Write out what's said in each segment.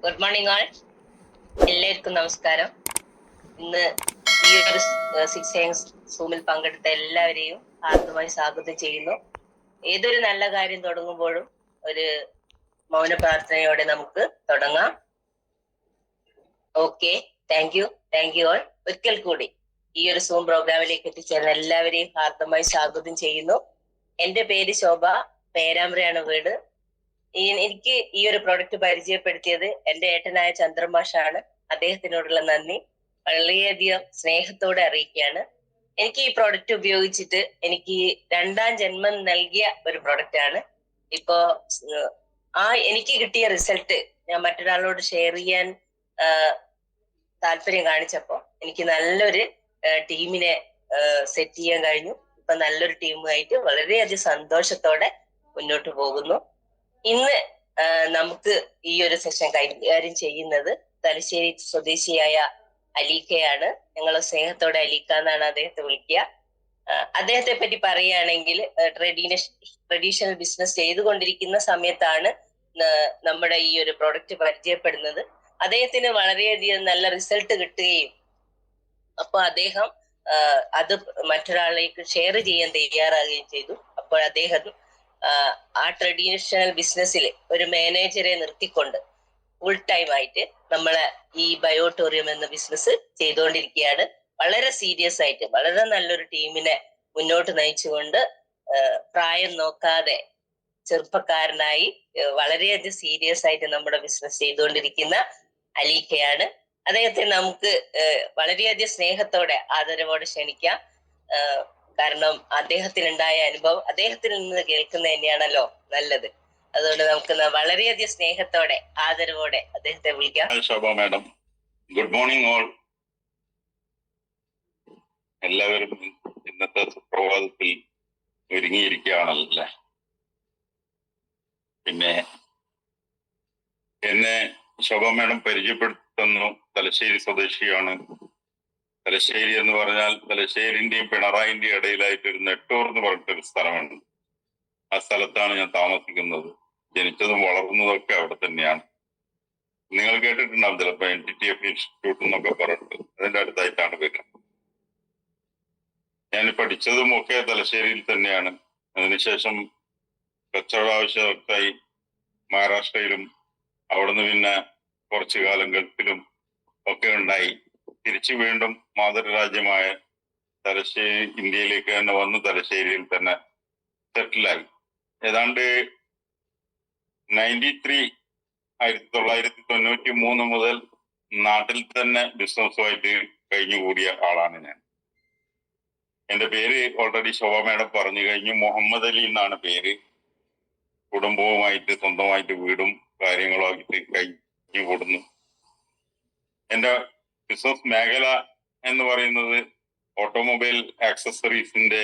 Good morning ആൾ. എല്ലാവർക്കും നമസ്കാരം. ഇന്ന് ഈ ഒരു 6 AM സൂമിൽ പങ്കെടുത്ത എല്ലാവരെയും ഹാർദമായി സ്വാഗതം ചെയ്യുന്നു. ഏതൊരു നല്ല കാര്യം തുടങ്ങുമ്പോഴും ഒരു മൗന പ്രാർത്ഥനയോടെ നമുക്ക് തുടങ്ങാം. Okay, thank you all. ഒരിക്കൽ കൂടി ഈ ഒരു സൂം പ്രോഗ്രാമിലേക്ക് എത്തിച്ചേർന്ന എല്ലാവരെയും ഹാർദമായി സ്വാഗതം ചെയ്യുന്നു. എന്റെ പേര് ശോഭ, പേരാമ്പ്രയാണ് വീട്. എനിക്ക് ഈ ഒരു പ്രൊഡക്റ്റ് പരിചയപ്പെടുത്തിയത് എന്റെ ഏട്ടനായ ചന്ദ്രമാഷാണ്. അദ്ദേഹത്തിനോടുള്ള നന്ദി വളരെയധികം സ്നേഹത്തോടെ അറിയിക്കുകയാണ്. എനിക്ക് ഈ പ്രൊഡക്റ്റ് ഉപയോഗിച്ചിട്ട് എനിക്ക് 2ാം ജന്മം നൽകിയ ഒരു പ്രൊഡക്റ്റ് ആണ്. ഇപ്പോ എനിക്ക് കിട്ടിയ റിസൾട്ട് ഞാൻ മറ്റൊരാളോട് ഷെയർ ചെയ്യാൻ താല്പര്യം കാണിച്ചപ്പോ എനിക്ക് നല്ലൊരു ടീമിനെ സെറ്റ് ചെയ്യാൻ കഴിഞ്ഞു. ഇപ്പൊ നല്ലൊരു ടീമുമായിട്ട് വളരെയധികം സന്തോഷത്തോടെ മുന്നോട്ട് പോകുന്നു. ഇന്ന് നമുക്ക് ഈ ഒരു സെഷൻ കൈകാര്യം ചെയ്യുന്നത് തലശ്ശേരി സ്വദേശിയായ അലീക്കയാണ്. ഞങ്ങൾ സ്നേഹത്തോടെ അലീക്ക എന്നാണ് അദ്ദേഹത്തെ വിളിക്കുക. അദ്ദേഹത്തെ പറ്റി പറയുകയാണെങ്കിൽ ട്രഡീഷണൽ ബിസിനസ് ചെയ്തുകൊണ്ടിരിക്കുന്ന സമയത്താണ് നമ്മുടെ ഈ ഒരു പ്രോഡക്റ്റ് പരിചയപ്പെടുന്നത്. അദ്ദേഹത്തിന് വളരെയധികം നല്ല റിസൾട്ട് കിട്ടുകയും അപ്പൊ അദ്ദേഹം അത് മറ്റൊരാളിലേക്ക് ഷെയർ ചെയ്യാൻ തയ്യാറാകുകയും ചെയ്തു. അപ്പോൾ അദ്ദേഹം ആ ട്രഡീഷണൽ ബിസിനസ്സിൽ ഒരു മാനേജറെ നിർത്തിക്കൊണ്ട് ഫുൾ ടൈം ആയിട്ട് നമ്മളെ ഈ ബയോട്ടോറിയം എന്ന ബിസിനസ് ചെയ്തുകൊണ്ടിരിക്കുകയാണ്. വളരെ സീരിയസ് ആയിട്ട് വളരെ നല്ലൊരു ടീമിനെ മുന്നോട്ട് നയിച്ചുകൊണ്ട് പ്രായം നോക്കാതെ ചെറുപ്പക്കാരനായി വളരെയധികം സീരിയസ് ആയിട്ട് നമ്മുടെ ബിസിനസ് ചെയ്തുകൊണ്ടിരിക്കുന്ന അലീക്കയാണ്. അദ്ദേഹത്തെ നമുക്ക് വളരെയധികം സ്നേഹത്തോടെ ആദരവോടെ ക്ഷണിക്കാം. കാരണം അദ്ദേഹത്തിനുണ്ടായ അനുഭവം അദ്ദേഹത്തിൽ നിന്ന് കേൾക്കുന്ന തന്നെയാണല്ലോ നല്ലത്. അതുകൊണ്ട് നമുക്ക് വളരെയധികം സ്നേഹത്തോടെ ആദരവോടെ അദ്ദേഹത്തെ വിളിക്കാം. ശോഭ മാഡം, ഗുഡ് മോർണിംഗ് ഓൾ. എല്ലാവരും ഇന്നത്തെ സുപ്രഭാതത്തിൽ ഒരുങ്ങിയിരിക്കുകയാണല്ലേ. പിന്നെ എന്നെ ശോഭ മാഡം പരിചയപ്പെടുത്തുന്നു. തലശ്ശേരി സ്വദേശിയാണ്. തലശ്ശേരി എന്ന് പറഞ്ഞാൽ തലശ്ശേരിന്റെയും പിണറായിന്റെയും ഇടയിലായിട്ട് ഒരു നെട്ടൂർ എന്ന് പറഞ്ഞിട്ടൊരു സ്ഥലമുണ്ട്. ആ സ്ഥലത്താണ് ഞാൻ താമസിക്കുന്നത്. ജനിച്ചതും വളർന്നതും ഒക്കെ അവിടെ തന്നെയാണ്. നിങ്ങൾ കേട്ടിട്ടുണ്ടാവും ചിലപ്പോ NTTF ഇൻസ്റ്റിറ്റ്യൂട്ട് എന്നൊക്കെ പറഞ്ഞിട്ട്. അതിന്റെ അടുത്തായിട്ടാണ് വരുന്നത്. ഞാൻ പഠിച്ചതും ഒക്കെ തലശ്ശേരിയിൽ തന്നെയാണ്. അതിനുശേഷം കച്ചവട ആവശ്യമൊക്കെയായി മഹാരാഷ്ട്രയിലും അവിടുന്ന് പിന്നെ കുറച്ചു കാലം ഗൾഫിലും ഒക്കെ ഉണ്ടായി. തിരിച്ചു വീണ്ടും മാതൃരാജ്യമായ തലശ്ശേരി ഇന്ത്യയിലേക്ക് തന്നെ വന്ന് തലശ്ശേരിയിൽ തന്നെ സെറ്റിലായി. ഏതാണ്ട് 1993 മുതൽ നാട്ടിൽ തന്നെ ബിസിനസ്സുമായിട്ട് കഴിഞ്ഞുകൂടിയ ആളാണ് ഞാൻ. എന്റെ പേര് ഓൾറെഡി ശോഭ മാഡം പറഞ്ഞു കഴിഞ്ഞു. മുഹമ്മദ് അലി എന്നാണ് പേര്. കുടുംബവുമായിട്ട് സ്വന്തമായിട്ട് വീടും കാര്യങ്ങളുമായിട്ട് കഴിഞ്ഞു കൂടുന്നു. എന്റെ ബിസിനസ് മേഖല എന്ന് പറയുന്നത് ഓട്ടോമൊബൈൽ ആക്സസറീസിന്റെ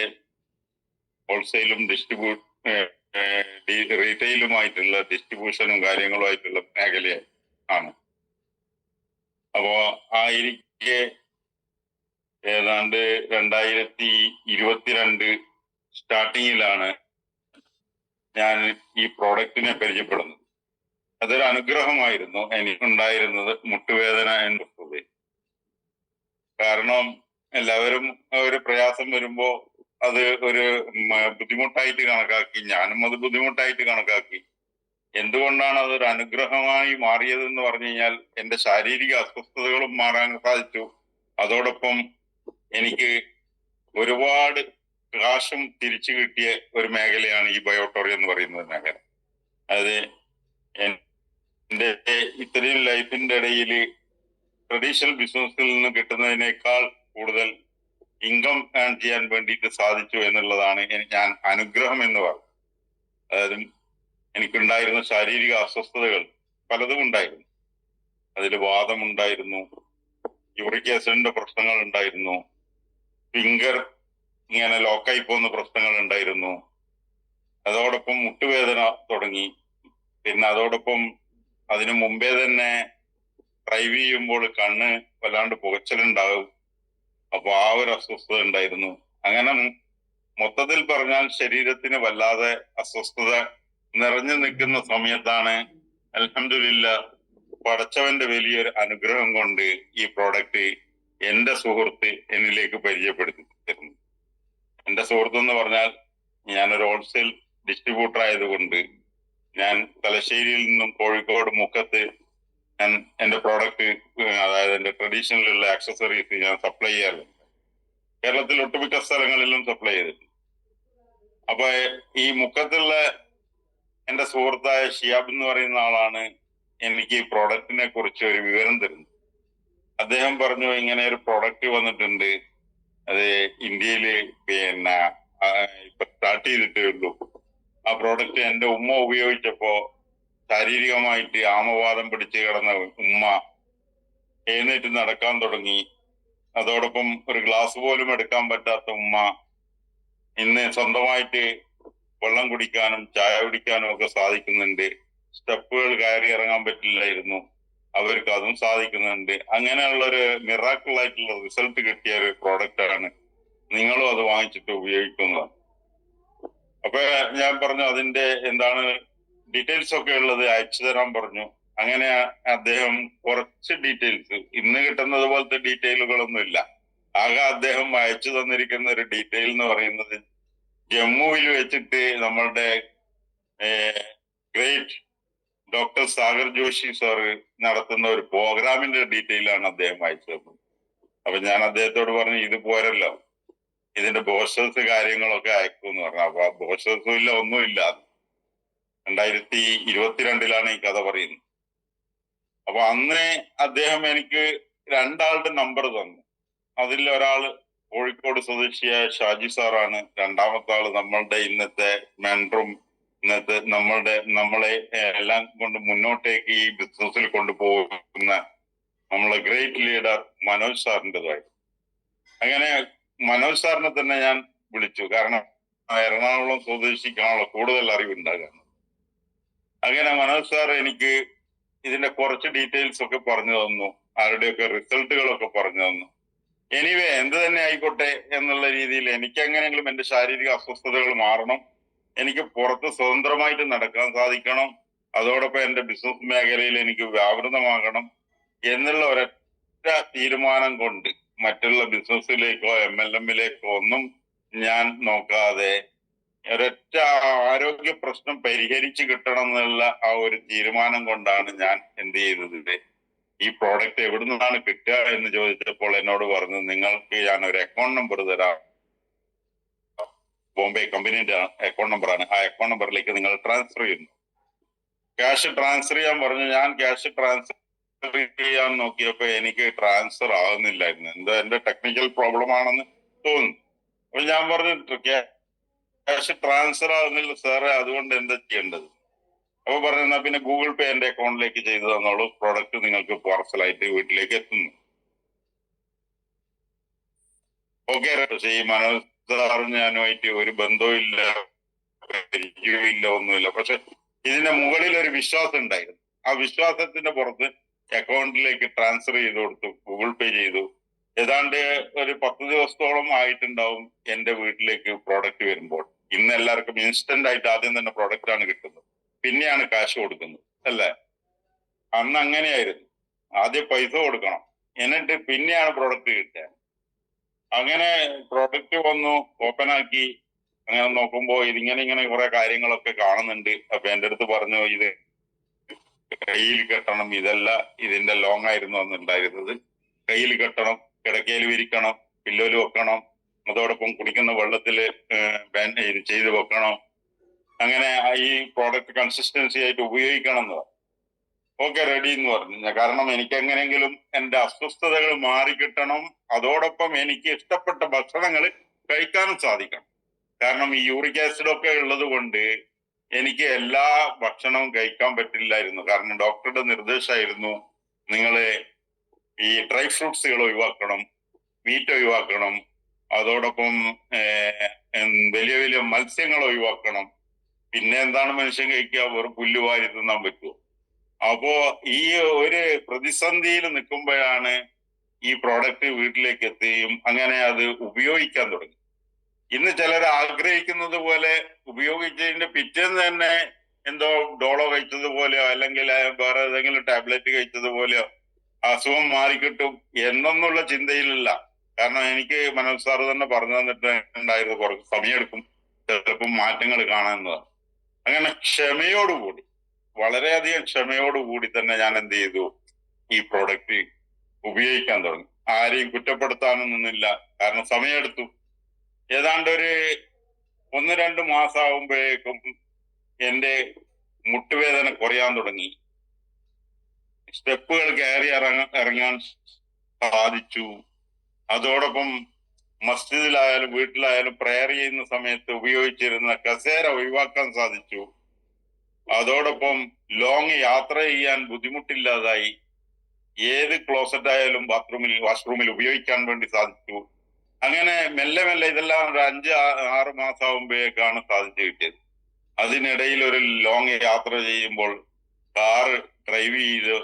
ഹോൾസെയിലും റീറ്റെയിലുമായിട്ടുള്ള ഡിസ്ട്രിബ്യൂഷനും കാര്യങ്ങളുമായിട്ടുള്ള മേഖല ആണ്. അപ്പോ ആയിരിക്കെ ഏതാണ്ട് 2022 സ്റ്റാർട്ടിങ്ങിലാണ് ഞാൻ ഈ പ്രോഡക്റ്റിനെ പരിചയപ്പെടുന്നത്. അതൊരു അനുഗ്രഹമായിരുന്നു എനിക്കുണ്ടായിരുന്നത്. മുട്ടുവേദന എന്നുള്ളത്. കാരണം എല്ലാവരും ഒരു പ്രയാസം വരുമ്പോ അത് ഒരു ബുദ്ധിമുട്ടായിട്ട് കണക്കാക്കി. ഞാനും അത് ബുദ്ധിമുട്ടായിട്ട് കണക്കാക്കി. എന്തുകൊണ്ടാണ് അതൊരു അനുഗ്രഹമായി മാറിയതെന്ന് പറഞ്ഞു കഴിഞ്ഞാൽ എന്റെ ശാരീരിക അസ്വസ്ഥതകളും മാറാൻ സാധിച്ചു. അതോടൊപ്പം എനിക്ക് ഒരുപാട് കാശും തിരിച്ചു കിട്ടിയ ഒരു മേഖലയാണ് ഈ ബയോട്ടോറി എന്ന് പറയുന്ന മേഖല. അത് എന്റെ ഇത്രയും ലൈഫിന്റെ ഇടയിൽ ട്രഡീഷണൽ ബിസിനസ്സിൽ നിന്ന് കിട്ടുന്നതിനേക്കാൾ കൂടുതൽ ഇൻകം ഏൺ ചെയ്യാൻ വേണ്ടിയിട്ട് സാധിച്ചു എന്നുള്ളതാണ് ഞാൻ അനുഗ്രഹം എന്ന് പറയുന്നത്. അതായത് എനിക്കുണ്ടായിരുന്ന ശാരീരിക അസ്വസ്ഥതകൾ പലതും ഉണ്ടായിരുന്നു. അതിൽ വാദമുണ്ടായിരുന്നു, യൂറിക് ആസിഡിന്റെ പ്രശ്നങ്ങൾ ഉണ്ടായിരുന്നു, ഫിംഗർ ഇങ്ങനെ ലോക്കായി പോകുന്ന പ്രശ്നങ്ങൾ ഉണ്ടായിരുന്നു. അതോടൊപ്പം മുട്ടുവേദന തുടങ്ങി. പിന്നെ അതോടൊപ്പം അതിനു മുമ്പേ തന്നെ ഡ്രൈവ് ചെയ്യുമ്പോൾ കണ്ണ് വല്ലാണ്ട് പുകച്ചലുണ്ടാവും. അപ്പൊ ആ ഒരു അസ്വസ്ഥത ഉണ്ടായിരുന്നു. അങ്ങനെ മൊത്തത്തിൽ പറഞ്ഞാൽ ശരീരത്തിന് വല്ലാതെ അസ്വസ്ഥത നിറഞ്ഞു നിൽക്കുന്ന സമയത്താണ് അൽഹംദുലില്ലാ പടച്ചവന്റെ വലിയൊരു അനുഗ്രഹം കൊണ്ട് ഈ പ്രോഡക്റ്റ് എന്റെ സുഹൃത്ത് എന്നിലേക്ക് പരിചയപ്പെടുത്തി തരുന്നു. എന്റെ സുഹൃത്ത് എന്ന് പറഞ്ഞാൽ ഞാനൊരു ഹോൾസെയിൽ ഡിസ്ട്രിബ്യൂട്ടർ ആയതുകൊണ്ട് ഞാൻ തലശ്ശേരിയിൽ നിന്നും കോഴിക്കോട് മുക്കത്ത് ഞാൻ എന്റെ പ്രോഡക്റ്റ്, അതായത് എന്റെ ട്രഡീഷണലുള്ള ആക്സസറീസ് ഞാൻ സപ്ലൈ ചെയ്യാറുണ്ട്. കേരളത്തിൽ ഒട്ടുമിക്ക സ്ഥലങ്ങളിലും സപ്ലൈ ചെയ്തിട്ടുണ്ട്. അപ്പൊ ഈ മുക്കത്തുള്ള എന്റെ സുഹൃത്തായ ഷിയാബ് എന്ന് പറയുന്ന ആളാണ് എനിക്ക് ഈ പ്രോഡക്റ്റിനെ കുറിച്ച് ഒരു വിവരം തരുന്നത്. അദ്ദേഹം പറഞ്ഞു, ഇങ്ങനെ ഒരു പ്രോഡക്റ്റ് വന്നിട്ടുണ്ട്, അത് ഇന്ത്യയില് ഇപ്പൊ സ്റ്റാർട്ട് ചെയ്തിട്ടേ ഉള്ളൂ. ആ പ്രോഡക്റ്റ് എന്റെ ഉമ്മ ഉപയോഗിച്ചപ്പോ ശാരീരികമായിട്ട് ആമവാദം പിടിച്ച് കിടന്ന ഉമ്മ എഴുന്നേറ്റ് നടക്കാൻ തുടങ്ങി. അതോടൊപ്പം ഒരു ഗ്ലാസ് പോലും എടുക്കാൻ പറ്റാത്ത ഉമ്മ ഇന്ന് സ്വന്തമായിട്ട് വെള്ളം കുടിക്കാനും ചായ കുടിക്കാനും ഒക്കെ സാധിക്കുന്നുണ്ട്. സ്റ്റെപ്പുകൾ കയറി ഇറങ്ങാൻ പറ്റില്ലായിരുന്നു, അവർക്ക് അതും സാധിക്കുന്നുണ്ട്. അങ്ങനെയുള്ള ഒരു മിറാക്കിൾ ആയിട്ടുള്ള റിസൾട്ട് കിട്ടിയ ഒരു പ്രോഡക്റ്റ് ആണ്. നിങ്ങളും അത് വാങ്ങിച്ചിട്ട് ഉപയോഗിക്കുന്നത്. അപ്പൊ ഞാൻ പറഞ്ഞു അതിന്റെ എന്താണ് ഡീറ്റെയിൽസ് ഒക്കെ ഉള്ളത് അയച്ചു തരാൻ പറഞ്ഞു. അങ്ങനെ അദ്ദേഹം കുറച്ച് ഡീറ്റെയിൽസ്, ഇന്ന് കിട്ടുന്നത് പോലത്തെ ഡീറ്റെയിലുകളൊന്നും ഇല്ല. ആകെ അദ്ദേഹം അയച്ചു തന്നിരിക്കുന്ന ഒരു ഡീറ്റെയിൽ എന്ന് പറയുന്നത് ജമ്മുവിൽ വെച്ചിട്ട് നമ്മളുടെ great doctor Sagar Joshi sir നടത്തുന്ന ഒരു പ്രോഗ്രാമിന്റെ ഡീറ്റെയിൽ ആണ് അദ്ദേഹം അയച്ചു തന്നത്. അപ്പൊ ഞാൻ അദ്ദേഹത്തോട് പറഞ്ഞു, ഇത് പോരല്ലോ, ഇതിന്റെ ബോഷേഴ്സ് കാര്യങ്ങളൊക്കെ അയക്കുമെന്ന് പറഞ്ഞു. അപ്പൊ ബോഷേഴ്സും ഇല്ല, ഒന്നുമില്ല. 2022 ഈ കഥ പറയുന്നത്. അപ്പൊ അന്ന് അദ്ദേഹം എനിക്ക് രണ്ടാളുടെ നമ്പർ തന്നു. അതിൽ ഒരാള് കോഴിക്കോട് സ്വദേശിയായ ഷാജി സാറാണ്. രണ്ടാമത്തെ ആള് നമ്മളുടെ ഇന്നത്തെ മെൻറ്ററും ഇന്നത്തെ നമ്മളെ എല്ലാം കൊണ്ട് മുന്നോട്ടേക്ക് ഈ ബിസിനസ്സിൽ കൊണ്ടുപോകുന്ന നമ്മളെ ഗ്രേറ്റ് ലീഡർ മനോജ് സാറിൻ്റെതായി. അങ്ങനെ മനോജ് സാറിനെ തന്നെ ഞാൻ വിളിച്ചു. കാരണം എറണാകുളം സ്വദേശിക്കാണല്ലോ കൂടുതൽ അറിവുണ്ടാകാൻ. അങ്ങനെ മനോജ് സാർ എനിക്ക് ഇതിന്റെ കുറച്ച് ഡീറ്റെയിൽസ് ഒക്കെ പറഞ്ഞു തന്നു, ആരുടെയൊക്കെ റിസൾട്ടുകളൊക്കെ പറഞ്ഞു തന്നു. എനിവേ എന്ത് തന്നെ ആയിക്കോട്ടെ എന്നുള്ള രീതിയിൽ എനിക്ക് എങ്ങനെയെങ്കിലും എന്റെ ശാരീരിക അസ്വസ്ഥതകൾ മാറണം, എനിക്ക് പുറത്ത് സ്വതന്ത്രമായിട്ട് നടക്കാൻ സാധിക്കണം, അതോടൊപ്പം എന്റെ ബിസിനസ് മേഖലയിൽ എനിക്ക് വ്യാപൃതമാകണം എന്നുള്ള ഒരൊറ്റ തീരുമാനം കൊണ്ട് മറ്റുള്ള ബിസിനസ്സിലേക്കോ MLM-ലേക്കോ ഒന്നും ഞാൻ നോക്കാതെ ഒരൊറ്റ ആരോഗ്യ പ്രശ്നം പരിഹരിച്ചു കിട്ടണം എന്നുള്ള ആ ഒരു തീരുമാനം കൊണ്ടാണ് ഞാൻ എന്ത് ചെയ്തത്. ഈ പ്രോഡക്റ്റ് എവിടെ നിന്നാണ് കിട്ടുക എന്ന് ചോദിച്ചപ്പോൾ എന്നോട് പറഞ്ഞു, നിങ്ങൾക്ക് ഞാൻ ഒരു അക്കൗണ്ട് നമ്പർ തരാം, ബോംബെ കമ്പനിയുടെ അക്കൗണ്ട് നമ്പറാണ്, ആ അക്കൗണ്ട് നമ്പറിലേക്ക് നിങ്ങൾ ട്രാൻസ്ഫർ ചെയ്യുന്നു. ക്യാഷ് ട്രാൻസ്ഫർ ചെയ്യാൻ പറഞ്ഞു. ഞാൻ ക്യാഷ് ട്രാൻസ്ഫർ ചെയ്യാൻ നോക്കിയപ്പോ എനിക്ക് ട്രാൻസ്ഫർ ആകുന്നില്ലായിരുന്നു. എന്തോ എന്റെ ടെക്നിക്കൽ പ്രോബ്ലം ആണെന്ന് തോന്നുന്നു. അപ്പൊ ഞാൻ പറഞ്ഞു, ക്യാഷ് ട്രാൻസ്ഫർ ആകുന്നില്ല സാറേ, അതുകൊണ്ട് എന്താ ചെയ്യേണ്ടത്? അപ്പൊ പറഞ്ഞാ പിന്നെ ഗൂഗിൾ പേ എന്റെ അക്കൗണ്ടിലേക്ക് ചെയ്തു തന്നോളൂ, പ്രോഡക്റ്റ് നിങ്ങൾക്ക് പാർസലായിട്ട് വീട്ടിലേക്ക് എത്തുന്നു. ഓക്കെ. പക്ഷെ ഈ മനോജ് സാറും ഞാനുമായിട്ട് ഒരു ബന്ധവും ഇല്ല, പരിചയവും ഇല്ല, ഒന്നുമില്ല. പക്ഷെ ഇതിന്റെ മുകളിൽ ഒരു വിശ്വാസം ഉണ്ടായിരുന്നു. ആ വിശ്വാസത്തിന്റെ പുറത്ത് അക്കൗണ്ടിലേക്ക് ട്രാൻസ്ഫർ ചെയ്ത് കൊടുത്തു, ഗൂഗിൾ പേ ചെയ്തു. ഏതാണ്ട് ഒരു 10 ദിവസത്തോളം ആയിട്ടുണ്ടാവും എന്റെ വീട്ടിലേക്ക് പ്രോഡക്റ്റ് വരുമ്പോൾ. ഇന്ന് എല്ലാവർക്കും ഇൻസ്റ്റന്റ് ആയിട്ട് ആദ്യം തന്നെ പ്രോഡക്റ്റ് ആണ് കിട്ടുന്നത്, പിന്നെയാണ് കാശ് കൊടുക്കുന്നത്, അല്ലേ? അന്ന് അങ്ങനെയായിരുന്നു. ആദ്യം പൈസ കൊടുക്കണം, എന്നിട്ട് പിന്നെയാണ് പ്രോഡക്റ്റ് കിട്ടുക. അങ്ങനെ പ്രോഡക്റ്റ് വന്നു, ഓപ്പൺ ആക്കി. അങ്ങനെ നോക്കുമ്പോ ഇങ്ങനെ കുറെ കാര്യങ്ങളൊക്കെ കാണുന്നുണ്ട്. അപ്പൊ എന്റെ അടുത്ത് പറഞ്ഞു, ഇത് കയ്യിൽ കെട്ടണം, ഇതല്ല ഇതിന്റെ ലോങ് ആയിരുന്നു അന്നുണ്ടായിരുന്നത്. കയ്യിൽ കെട്ടണം, കിടക്കയിൽ വിരിക്കണം, പില്ലോല് വെക്കണം, അതോടൊപ്പം കുടിക്കുന്ന വെള്ളത്തില് ഇത് ചെയ്ത് വെക്കണം. അങ്ങനെ ഈ പ്രോഡക്റ്റ് കൺസിസ്റ്റൻസി ആയിട്ട് ഉപയോഗിക്കണം എന്ന് പറഞ്ഞു. ഓക്കെ, റെഡി എന്ന് പറഞ്ഞു. കാരണം എനിക്ക് എങ്ങനെയെങ്കിലും എന്റെ അസ്വസ്ഥതകൾ മാറിക്കിട്ടണം, അതോടൊപ്പം എനിക്ക് ഇഷ്ടപ്പെട്ട ഭക്ഷണങ്ങൾ കഴിക്കാനും സാധിക്കണം. കാരണം ഈ യൂറിക് ആസിഡ് ഒക്കെ ഉള്ളത് കൊണ്ട് എനിക്ക് എല്ലാ ഭക്ഷണവും കഴിക്കാൻ പറ്റില്ലായിരുന്നു. കാരണം ഡോക്ടറുടെ നിർദ്ദേശമായിരുന്നു, നിങ്ങള് ഈ ഡ്രൈ ഫ്രൂട്ട്സുകൾ ഒഴിവാക്കണം, മീറ്റ് ഒഴിവാക്കണം, അതോടൊപ്പം വലിയ വലിയ മത്സ്യങ്ങൾ ഒഴിവാക്കണം. പിന്നെ എന്താണ് മനുഷ്യൻ കഴിക്കുക? വെറും പുല്ല് വാരി തിന്നാൻ പറ്റുമോ? അപ്പോ ഈ ഒരു പ്രതിസന്ധിയിൽ നിൽക്കുമ്പോഴാണ് ഈ പ്രോഡക്റ്റ് വീട്ടിലേക്ക് എത്തുകയും അങ്ങനെ അത് ഉപയോഗിക്കാൻ തുടങ്ങി. ഇന്ന് ചിലർ ആഗ്രഹിക്കുന്നത് പോലെ ഉപയോഗിച്ചതിന്റെ പിറ്റേന്ന് തന്നെ എന്തോ ഡോളോ കഴിച്ചതുപോലെയോ അല്ലെങ്കിൽ വേറെ ഏതെങ്കിലും ടാബ്ലറ്റ് കഴിച്ചതുപോലെയോ അസുഖം മാറിക്കിട്ടും എന്നൊന്നുള്ള ചിന്തയിലല്ല. കാരണം എനിക്ക് മനോജ് സാറ് തന്നെ പറഞ്ഞു തന്നിട്ട് ഉണ്ടായിരുന്നു കുറച്ച് സമയമെടുക്കും ചിലപ്പം മാറ്റങ്ങൾ കാണാവുന്നതാണ്. അങ്ങനെ ക്ഷമയോടുകൂടി, വളരെയധികം ക്ഷമയോടുകൂടി തന്നെ ഞാൻ എന്ത് ചെയ്തു, ഈ പ്രോഡക്റ്റ് ഉപയോഗിക്കാൻ തുടങ്ങി. ആരെയും കുറ്റപ്പെടുത്താനും നിന്നില്ല, കാരണം സമയമെടുത്തു. ഏതാണ്ട് ഒരു 1-2 മാസമാകുമ്പോഴേക്കും എന്റെ മുട്ടുവേദന കുറയാൻ തുടങ്ങി. സ്റ്റെപ്പുകൾ കയറി ഇറങ്ങാൻ സാധിച്ചു. അതോടൊപ്പം മസ്ജിദിലായാലും വീട്ടിലായാലും പ്രയർ ചെയ്യുന്ന സമയത്ത് ഉപയോഗിച്ചിരുന്ന കസേര ഒഴിവാക്കാൻ സാധിച്ചു. അതോടൊപ്പം ലോങ് യാത്ര ചെയ്യാൻ ബുദ്ധിമുട്ടില്ലാതായി. ഏത് ക്ലോസറ്റ് ആയാലും വാഷ്റൂമിൽ ഉപയോഗിക്കാൻ വേണ്ടി സാധിച്ചു. അങ്ങനെ മെല്ലെ മെല്ലെ ഇതെല്ലാം ഒരു 5-6 മാസമാകുമ്പോഴേക്കാണ് സാധിച്ചു കിട്ടിയത്. അതിനിടയിൽ ഒരു ലോങ് യാത്ര ചെയ്യുമ്പോൾ കാറ് ഡ്രൈവ് ചെയ്ത്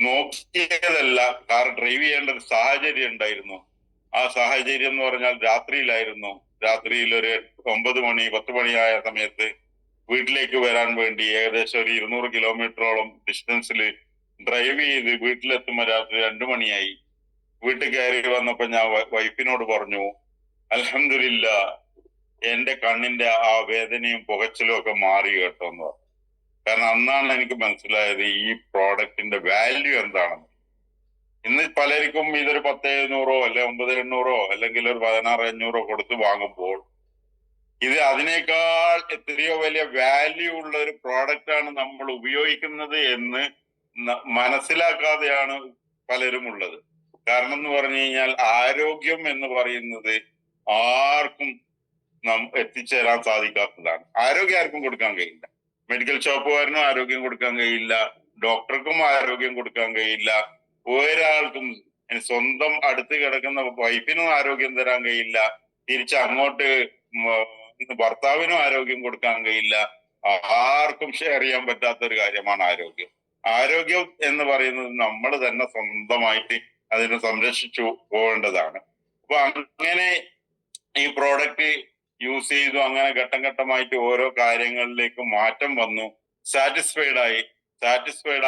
നോക്കിയതല്ല, കാർ ഡ്രൈവ് ചെയ്യേണ്ട ഒരു സാഹചര്യം ഉണ്ടായിരുന്നു. ആ സാഹചര്യം എന്ന് പറഞ്ഞാൽ രാത്രിയിലായിരുന്നു. രാത്രിയിൽ ഒരു 9 മണി 10 മണിയായ സമയത്ത് വീട്ടിലേക്ക് വരാൻ വേണ്ടി ഏകദേശം ഒരു 200 കിലോമീറ്ററോളം ഡിസ്റ്റൻസിൽ ഡ്രൈവ് ചെയ്ത് വീട്ടിലെത്തുമ്പോൾ രാത്രി 2 മണിയായി. വീട്ടിൽ കയറി വന്നപ്പോ ഞാൻ വൈഫിനോട് പറഞ്ഞു, അൽഹംദുലില്ലാ എന്റെ കണ്ണിന്റെ ആ വേദനയും പുകച്ചിലും ഒക്കെ മാറി കേട്ടോ എന്ന് പറഞ്ഞു. കാരണം അന്നാണ് എനിക്ക് മനസ്സിലായത് ഈ പ്രോഡക്റ്റിന്റെ വാല്യൂ എന്താണെന്ന്. ഇന്ന് പലർക്കും ഇതൊരു 10,700 അല്ലെ 9,800 അല്ലെങ്കിൽ ഒരു 16,500 കൊടുത്ത് വാങ്ങുമ്പോൾ ഇത് അതിനേക്കാൾ എത്രയോ വലിയ വാല്യൂ ഉള്ള ഒരു പ്രോഡക്റ്റ് ആണ് നമ്മൾ ഉപയോഗിക്കുന്നത് എന്ന് മനസ്സിലാക്കാതെയാണ് പലരും ഉള്ളത്. കാരണം എന്ന് പറഞ്ഞു കഴിഞ്ഞാൽ ആരോഗ്യം എന്ന് പറയുന്നത് ആർക്കും എത്തിച്ചേരാൻ സാധിക്കാത്തതാണ്. ആരോഗ്യം ആർക്കും കൊടുക്കാൻ കഴിയില്ല. മെഡിക്കൽ ഷോപ്പുകാരനും ആരോഗ്യം കൊടുക്കാൻ കഴിയില്ല, ഡോക്ടർക്കും ആരോഗ്യം കൊടുക്കാൻ കഴിയില്ല, ഒരാൾക്കും സ്വന്തം അടുത്ത് കിടക്കുന്ന വൈഫിനും ആരോഗ്യം തരാൻ കഴിയില്ല, തിരിച്ച് അങ്ങോട്ട് ഭർത്താവിനും ആരോഗ്യം കൊടുക്കാൻ കഴിയില്ല. ആർക്കും ഷെയർ ചെയ്യാൻ പറ്റാത്ത ഒരു കാര്യമാണ് ആരോഗ്യം. ആരോഗ്യം എന്ന് പറയുന്നത് നമ്മൾ തന്നെ സ്വന്തമായിട്ട് അതിനെ സംരക്ഷിച്ചു പോകേണ്ടതാണ്. അപ്പൊ അങ്ങനെ ഈ പ്രോഡക്റ്റ് യൂസ് ചെയ്തു. അങ്ങനെ ഘട്ടം ഘട്ടമായിട്ട് ഓരോ കാര്യങ്ങളിലേക്ക് മാറ്റം വന്നു. സാറ്റിസ്ഫൈഡ്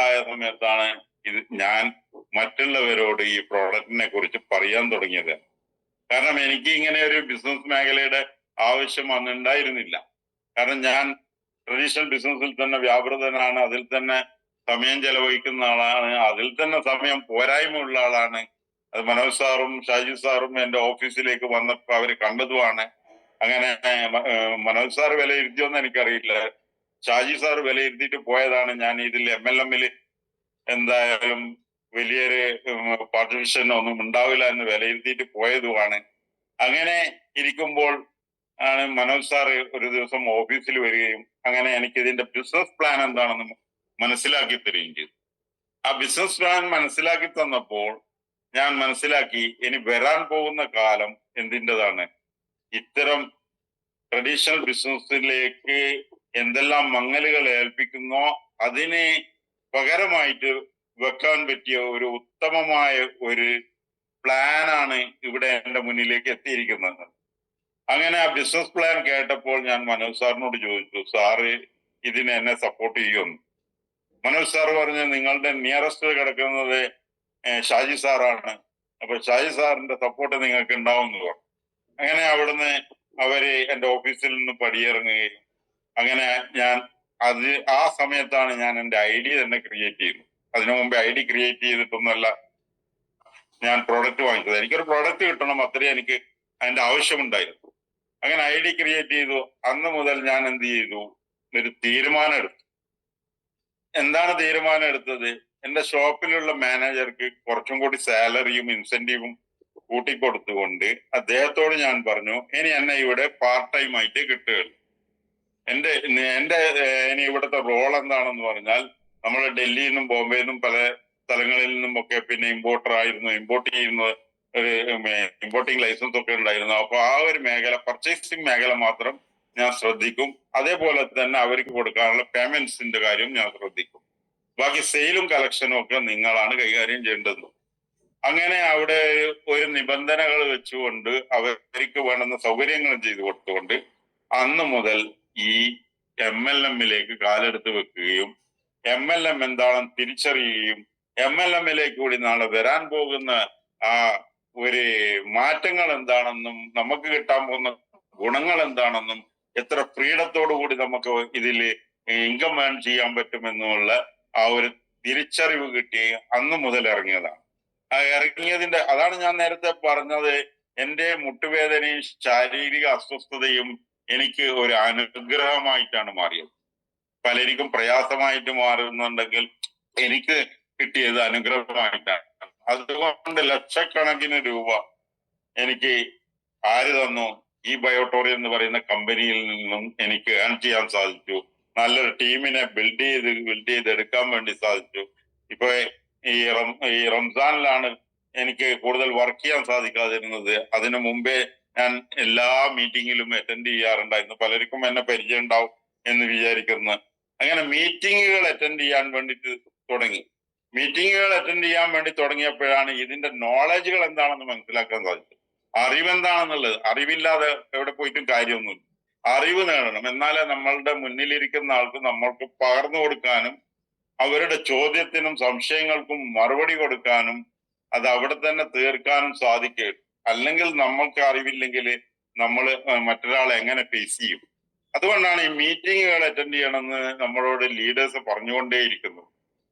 ആയ സമയത്താണ് ഇത് ഞാൻ മറ്റുള്ളവരോട് ഈ പ്രോഡക്റ്റിനെ കുറിച്ച് പറയാൻ തുടങ്ങിയത്. കാരണം എനിക്ക് ഇങ്ങനെ ഒരു ബിസിനസ് മേഖലയുടെ ആവശ്യം അന്നുണ്ടായിരുന്നില്ല. കാരണം ഞാൻ ട്രഡീഷണൽ ബിസിനസ്സിൽ തന്നെ വ്യാപൃതനാണ്, അതിൽ തന്നെ സമയം ചെലവഴിക്കുന്ന ആളാണ്, അതിൽ തന്നെ സമയം പോരായ്മ ഉള്ള ആളാണ്. അത് മനോജ് സാറും ഷാജി സാറും എന്റെ ഓഫീസിലേക്ക് വന്നപ്പോ അവര് കണ്ടതുമാണ്. അങ്ങനെ മനോജ് സാർ വിലയിരുത്തിയോന്ന് എനിക്കറിയില്ല, ഷാജി സാർ വിലയിരുത്തിയിട്ട് പോയതാണ്. ഞാൻ ഇതിൽ MLM-ല് എന്തായാലും വലിയൊരു പാർട്ടിസിപ്പേഷൻ ഒന്നും ഉണ്ടാവില്ല എന്ന് വിലയിരുത്തിയിട്ട് പോയതുമാണ്. അങ്ങനെ ഇരിക്കുമ്പോൾ ആണ് മനോജ് സാർ ഒരു ദിവസം ഓഫീസിൽ വരികയും അങ്ങനെ എനിക്ക് ഇതിന്റെ ബിസിനസ് പ്ലാൻ എന്താണെന്ന് മനസ്സിലാക്കി തരികയും ചെയ്തു. ആ ബിസിനസ് പ്ലാൻ മനസ്സിലാക്കി തന്നപ്പോൾ ഞാൻ മനസ്സിലാക്കി ഇനി വരാൻ പോകുന്ന കാലം എന്തിൻ്റെതാണ്, ഇത്തരം ട്രഡീഷണൽ ബിസിനസ്സിലേക്ക് എന്തെല്ലാം മങ്ങലുകൾ ഏൽപ്പിക്കുന്നോ അതിന് പകരമായിട്ട് വെക്കാൻ പറ്റിയ ഒരു ഉത്തമമായ ഒരു പ്ലാനാണ് ഇവിടെ എന്റെ മുന്നിലേക്ക് എത്തിയിരിക്കുന്നത്. അങ്ങനെ ആ ബിസിനസ് പ്ലാൻ കേട്ടപ്പോൾ ഞാൻ മനോജ് സാറിനോട് ചോദിച്ചു, സാറ് ഇതിന് എന്നെ സപ്പോർട്ട് ചെയ്യുമെന്ന്. മനോജ് സാർ പറഞ്ഞു, നിങ്ങളുടെ നിയറസ്റ്റ് കിടക്കുന്നത് ഷാജി സാറാണ്, അപ്പൊ ഷാജി സാറിന്റെ സപ്പോർട്ട് നിങ്ങൾക്ക് ഉണ്ടാവും എന്ന് പറഞ്ഞു. അങ്ങനെ അവിടുന്ന് അവര് എന്റെ ഓഫീസിൽ നിന്ന് പടിയിറങ്ങുകയും അങ്ങനെ ഞാൻ ആ സമയത്താണ് ഞാൻ എന്റെ ID തന്നെ ക്രിയേറ്റ് ചെയ്തത്. അതിനു മുമ്പ് ID ക്രിയേറ്റ് ചെയ്തിട്ടൊന്നുമല്ല ഞാൻ പ്രോഡക്റ്റ് വാങ്ങിച്ചത്. എനിക്കൊരു പ്രോഡക്റ്റ് കിട്ടണം, അത്രയും എനിക്ക് അതിന്റെ ആവശ്യമുണ്ടായിരുന്നു. അങ്ങനെ ID ക്രിയേറ്റ് ചെയ്തു. അന്ന് മുതൽ ഞാൻ എന്ത് ചെയ്തു, ഒരു തീരുമാനം എടുത്തു. എന്താണ് തീരുമാനം എടുത്തത്? എന്റെ ഷോപ്പിലുള്ള മാനേജർക്ക് കുറച്ചും കൂടി സാലറിയും ഇൻസെന്റീവും കൂട്ടിക്കൊടുത്തുകൊണ്ട് അദ്ദേഹത്തോട് ഞാൻ പറഞ്ഞു, ഇനി എന്നെ ഇവിടെ പാർട്ട് ടൈം ആയിട്ട് കിട്ടുകയുള്ളൂ. എന്റെ ഇനി ഇവിടുത്തെ റോൾ എന്താണെന്ന് പറഞ്ഞാൽ, നമ്മൾ ഡൽഹിയിൽ നിന്നും ബോംബെയിൽ നിന്നും പല സ്ഥലങ്ങളിൽ നിന്നും ഒക്കെ പിന്നെ ഇമ്പോർട്ടർ ആയിരുന്നു, ഇമ്പോർട്ട് ചെയ്യുന്ന ഒരു ഇമ്പോർട്ടിംഗ് ലൈസൻസ് ഒക്കെ ഉണ്ടായിരുന്നു. അപ്പൊ ആ ഒരു മേഖല, പർച്ചേസിംഗ് മേഖല മാത്രം ഞാൻ ശ്രദ്ധിക്കും. അതേപോലെ തന്നെ അവർക്ക് കൊടുക്കാനുള്ള പേയ്മെന്റ്സിന്റെ കാര്യം ഞാൻ ശ്രദ്ധിക്കും. ബാക്കി സെയിലും കളക്ഷനും ഒക്കെ നിങ്ങളാണ് കൈകാര്യം ചെയ്യേണ്ടത്. അങ്ങനെ അവിടെ ഒരു നിബന്ധനകൾ വെച്ചുകൊണ്ട് അവർക്ക് വേണ്ടുന്ന സൗകര്യങ്ങൾ ചെയ്തു കൊടുത്തുകൊണ്ട് അന്ന് മുതൽ ഈ MLM-ലേക്ക് കാലെടുത്ത് വെക്കുകയും MLM എന്താണെന്ന് തിരിച്ചറിയുകയും MLM-ലേക്ക് കൂടി നാളെ വരാൻ പോകുന്ന ആ ഒരു മാറ്റങ്ങൾ എന്താണെന്നും നമുക്ക് കിട്ടാൻ പോകുന്ന ഗുണങ്ങൾ എന്താണെന്നും എത്ര ഫ്രീഡത്തോടു കൂടി നമുക്ക് ഇതിൽ ഇൻകം ഏൺ ചെയ്യാൻ പറ്റുമെന്നുള്ള ആ ഒരു തിരിച്ചറിവ് കിട്ടി അന്ന് മുതൽ ഇറങ്ങിയതാണ്. ആ ഇറങ്ങിയതിന്റെ അതാണ് ഞാൻ നേരത്തെ പറഞ്ഞത്, എന്റെ മുട്ടുവേദനയും ശാരീരിക അസ്വസ്ഥതയും എനിക്ക് ഒരു അനുഗ്രഹമായിട്ടാണ് മാറിയത്. പലർക്കും പ്രയാസമായിട്ട് മാറുന്നുണ്ടെങ്കിൽ എനിക്ക് കിട്ടിയത് അനുഗ്രഹമായിട്ടാണ്. അതുകൊണ്ട് ലക്ഷക്കണക്കിന് രൂപ എനിക്ക് ആര് തന്നു? ഈ ബയോട്ടോറി എന്ന് പറയുന്ന കമ്പനിയിൽ നിന്നും എനിക്ക് ഏൺ ചെയ്യാൻ സാധിച്ചു. നല്ലൊരു ടീമിനെ ബിൽഡ് ചെയ്ത് എടുക്കാൻ വേണ്ടി സാധിച്ചു. ഇപ്പൊ ഈ റംസാനിലാണ് എനിക്ക് കൂടുതൽ വർക്ക് ചെയ്യാൻ സാധിക്കാതിരുന്നത്. അതിനു മുമ്പേ ഞാൻ എല്ലാ മീറ്റിങ്ങിലും അറ്റൻഡ് ചെയ്യാറുണ്ടായിരുന്നു. പലർക്കും എന്നെ പരിചയം ഉണ്ടാവും എന്ന് വിചാരിക്കുന്നു. അങ്ങനെ മീറ്റിങ്ങുകൾ അറ്റൻഡ് ചെയ്യാൻ വേണ്ടിട്ട് തുടങ്ങി. മീറ്റിങ്ങുകൾ അറ്റൻഡ് ചെയ്യാൻ വേണ്ടി തുടങ്ങിയപ്പോഴാണ് ഇതിന്റെ നോളജുകൾ എന്താണെന്ന് മനസ്സിലാക്കാൻ സാധിച്ചത്. അറിവ് എന്താണെന്നുള്ളത്. അറിവില്ലാതെ എവിടെ പോയിട്ടും കാര്യമൊന്നുമില്ല. അറിവ് നേടണം. എന്നാലേ നമ്മളുടെ മുന്നിലിരിക്കുന്ന ആൾക്ക് നമ്മൾക്ക് പകർന്നു കൊടുക്കാനും അവരുടെ ചോദ്യത്തിനും സംശയങ്ങൾക്കും മറുപടി കൊടുക്കാനും അത് അവിടെ തന്നെ തീർക്കാനും സാധിക്കും. അല്ലെങ്കിൽ നമ്മൾക്ക് അറിവില്ലെങ്കിൽ നമ്മൾ മറ്റൊരാളെ എങ്ങനെ ഫേസ് ചെയ്യും? അതുകൊണ്ടാണ് ഈ മീറ്റിങ്ങുകൾ അറ്റൻഡ് ചെയ്യണമെന്ന് നമ്മളോട് ലീഡേഴ്സ് പറഞ്ഞുകൊണ്ടേയിരിക്കുന്നത്.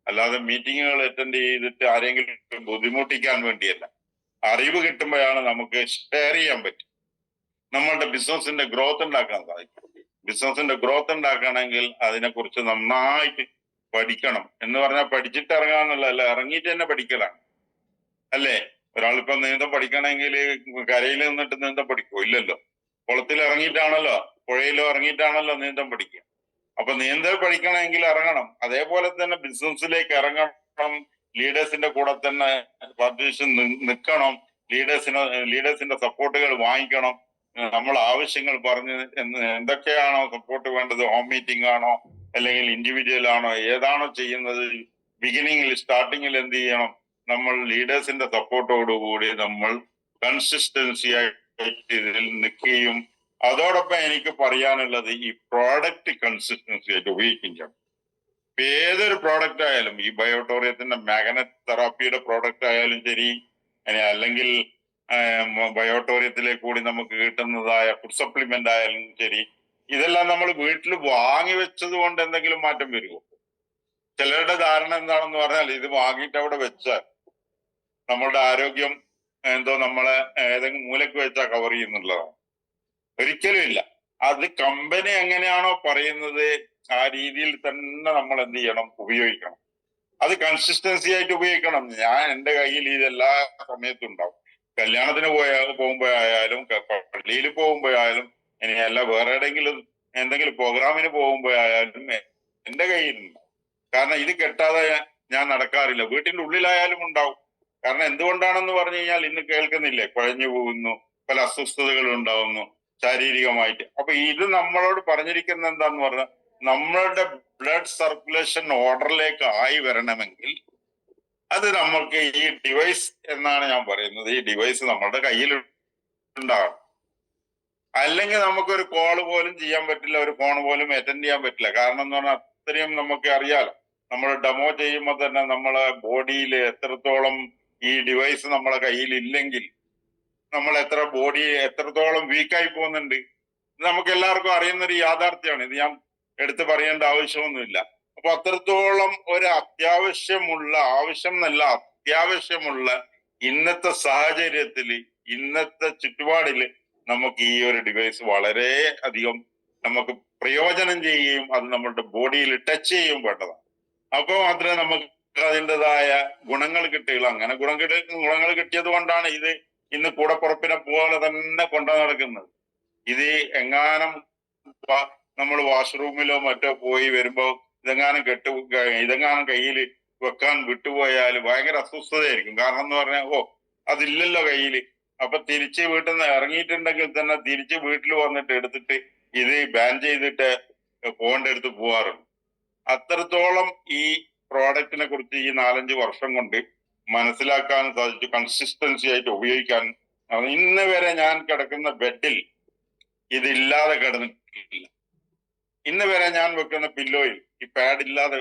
അല്ലാതെ മീറ്റിങ്ങുകൾ അറ്റൻഡ് ചെയ്തിട്ട് ആരെങ്കിലും ബുദ്ധിമുട്ടിക്കാൻ വേണ്ടിയല്ല. അറിവ് കിട്ടുമ്പോഴാണ് നമുക്ക് ഷെയർ ചെയ്യാൻ പറ്റും. നമ്മളുടെ ബിസിനസിന്റെ ഗ്രോത്ത് ഉണ്ടാക്കാൻ സാധിക്കും. ബിസിനസിന്റെ ഗ്രോത്ത് ഉണ്ടാക്കണമെങ്കിൽ അതിനെക്കുറിച്ച് നന്നായിട്ട് പഠിക്കണം. എന്ന് പറഞ്ഞാൽ പഠിച്ചിട്ട് ഇറങ്ങാന്നുള്ളതല്ല, ഇറങ്ങിയിട്ട് തന്നെ പഠിക്കലാണ്. അല്ലേ? ഒരാളിപ്പോ നീന്തം പഠിക്കണമെങ്കിൽ കരയിൽ നിന്നിട്ട് നീന്തം പഠിക്കുമോ? ഇല്ലല്ലോ. കുളത്തിൽ ഇറങ്ങിയിട്ടാണല്ലോ, പുഴയിലോ ഇറങ്ങിയിട്ടാണല്ലോ നീന്തം പഠിക്കുക. അപ്പൊ നീന്തൽ പഠിക്കണമെങ്കിൽ ഇറങ്ങണം. അതേപോലെ തന്നെ ബിസിനസ്സിലേക്ക് ഇറങ്ങണം. ലീഡേഴ്സിന്റെ കൂടെ തന്നെ പാർട്ടിസിപ്പേഷൻ നിൽക്കണം. ലീഡേഴ്സിന്റെ സപ്പോർട്ടുകൾ വാങ്ങിക്കണം. നമ്മൾ ആവശ്യങ്ങൾ പറഞ്ഞ് എന്തൊക്കെയാണോ സപ്പോർട്ട് വേണ്ടത്, ഹോം മീറ്റിംഗ് ആണോ അല്ലെങ്കിൽ ഇൻഡിവിജ്വൽ ആണോ, ഏതാണോ ചെയ്യുന്നത്, ബിഗിനിങ്ങിൽ സ്റ്റാർട്ടിങ്ങിൽ എന്ത് ചെയ്യണം? നമ്മൾ ലീഡേഴ്സിന്റെ സപ്പോർട്ടോടുകൂടി നമ്മൾ കൺസിസ്റ്റൻസി ആയിട്ട് ഇതിൽ നിൽക്കുകയും അതോടൊപ്പം എനിക്ക് പറയാനുള്ളത് ഈ പ്രോഡക്റ്റ് കൺസിസ്റ്റൻസി ആയിട്ട് ഉപയോഗിക്കുകയും ചെയ്യണം. ഇപ്പൊ ഏതൊരു പ്രോഡക്റ്റ് ആയാലും, ഈ ബയോട്ടോറിയത്തിന്റെ മാഗ്നറ്റ് തെറാപ്പിയുടെ പ്രോഡക്റ്റ് ആയാലും ശരി, അല്ലെങ്കിൽ ബയോട്ടോറിയത്തിലേക്ക് കൂടി നമുക്ക് കിട്ടുന്നതായ ഫുഡ് സപ്ലിമെന്റ് ആയാലും ശരി, ഇതെല്ലാം നമ്മൾ വീട്ടിൽ വാങ്ങി വെച്ചത് കൊണ്ട് എന്തെങ്കിലും മാറ്റം വരുമോ? ചിലരുടെ ധാരണ എന്താണെന്ന് പറഞ്ഞാൽ ഇത് വാങ്ങിയിട്ട് അവിടെ വെച്ചാൽ നമ്മളുടെ ആരോഗ്യം എന്തോ നമ്മളെ ഏതെങ്കിലും മൂലക്ക് വെച്ചാൽ കവർ ചെയ്യുന്നുള്ളതാണ്. ഒരിക്കലും ഇല്ല. അത് കമ്പനി എങ്ങനെയാണോ പറയുന്നത് ആ രീതിയിൽ തന്നെ നമ്മൾ എന്ത് ചെയ്യണം? ഉപയോഗിക്കണം. അത് കൺസിസ്റ്റൻസി ആയിട്ട് ഉപയോഗിക്കണം. ഞാൻ എന്റെ കയ്യിൽ ഇതെല്ലാ സമയത്തും ഉണ്ടാവും. കല്യാണത്തിന് പോകുമ്പോഴായാലും പള്ളിയിൽ പോകുമ്പോഴായാലും ഇനി അല്ല വേറെ എന്തെങ്കിലും പ്രോഗ്രാമിന് പോകുമ്പോഴായാലും എന്റെ കയ്യിലുണ്ടാവും. കാരണം ഇത് കെട്ടാതെ ഞാൻ നടക്കാറില്ല. വീട്ടിന്റെ ഉള്ളിലായാലും ഉണ്ടാവും. കാരണം എന്തുകൊണ്ടാണെന്ന് പറഞ്ഞു കഴിഞ്ഞാൽ ഇന്ന് കേൾക്കുന്നില്ലേ, കുഴഞ്ഞു പോകുന്നു, പല അസ്വസ്ഥതകൾ ഉണ്ടാവുന്നു ശാരീരികമായിട്ട്. അപ്പൊ ഇത് നമ്മളോട് പറഞ്ഞിരിക്കുന്ന എന്താന്ന് പറഞ്ഞാൽ നമ്മളുടെ ബ്ലഡ് സർക്കുലേഷൻ ഓർഡറിലേക്ക് ആയി വരണമെങ്കിൽ അത് നമ്മൾക്ക് ഈ ഡിവൈസ് എന്നാണ് ഞാൻ പറയുന്നത്. ഈ ഡിവൈസ് നമ്മളുടെ കയ്യിൽ ഉണ്ടാകണം. അല്ലെങ്കിൽ നമുക്കൊരു കോള് പോലും ചെയ്യാൻ പറ്റില്ല, ഒരു ഫോൺ പോലും അറ്റൻഡ് ചെയ്യാൻ പറ്റില്ല. കാരണം എന്ന് പറഞ്ഞാൽ അത്രയും നമുക്ക് അറിയാലോ. നമ്മൾ ഡെമോ ചെയ്യുമ്പോൾ തന്നെ നമ്മളെ ബോഡിയിൽ എത്രത്തോളം ഈ ഡിവൈസ് നമ്മളെ കയ്യിൽ ഇല്ലെങ്കിൽ നമ്മൾ എത്രത്തോളം വീക്കായി പോകുന്നുണ്ട്. ഇത് നമുക്ക് എല്ലാവർക്കും അറിയുന്നൊരു യാഥാർത്ഥ്യമാണ്. ഇത് ഞാൻ എടുത്തു പറയേണ്ട ആവശ്യമൊന്നുമില്ല. അപ്പൊ അത്രത്തോളം ഒരു അത്യാവശ്യമുള്ള ഇന്നത്തെ സാഹചര്യത്തിൽ, ഇന്നത്തെ ചുറ്റുപാടിൽ നമുക്ക് ഈ ഒരു ഡിവൈസ് വളരെ അധികം നമുക്ക് പ്രയോജനം ചെയ്യുകയും അത് നമ്മളുടെ ബോഡിയിൽ ടച്ച് ചെയ്യുകയും വേണ്ടതാണ്. അപ്പോൾ മാത്രമേ നമുക്ക് അതിൻ്റെതായ ഗുണങ്ങൾ കിട്ടുകയുള്ളൂ. അങ്ങനെ ഗുണങ്ങൾ കിട്ടിയത് കൊണ്ടാണ് ഇത് ഇന്ന് കൂടപ്പുറപ്പിനെ പോലെ തന്നെ കൊണ്ടു നടക്കുന്നത്. ഇത് എങ്ങാനും നമ്മൾ വാഷ്റൂമിലോ മറ്റോ പോയി വരുമ്പോ ഇതെങ്ങാനും കയ്യിൽ വെക്കാൻ വിട്ടുപോയാൽ ഭയങ്കര അസ്വസ്ഥതയായിരിക്കും. കാരണം എന്ന് പറഞ്ഞാൽ അതില്ലല്ലോ കയ്യില്. അപ്പൊ തിരിച്ച് വീട്ടിൽ നിന്ന് ഇറങ്ങിയിട്ടുണ്ടെങ്കിൽ തന്നെ തിരിച്ച് വീട്ടിൽ വന്നിട്ട് എടുത്തിട്ട് ഇത് ബാൻ ചെയ്തിട്ട് ഫോണിന്റെ അടുത്ത് പോവാറുണ്ട്. അത്രത്തോളം ഈ പ്രോഡക്റ്റിനെ കുറിച്ച് ഈ 4-5 വർഷം കൊണ്ട് മനസ്സിലാക്കാനും സാധിച്ചു, കൺസിസ്റ്റൻസി ആയിട്ട് ഉപയോഗിക്കാൻ. ഇന്ന് വരെ ഞാൻ കിടക്കുന്ന ബെഡിൽ ഇതില്ലാതെ കിടന്നിട്ടില്ല. ഇന്ന് വരെ ഞാൻ വെക്കുന്ന പില്ലോയിൽ ഈ പാഡ് ഇല്ലാതെ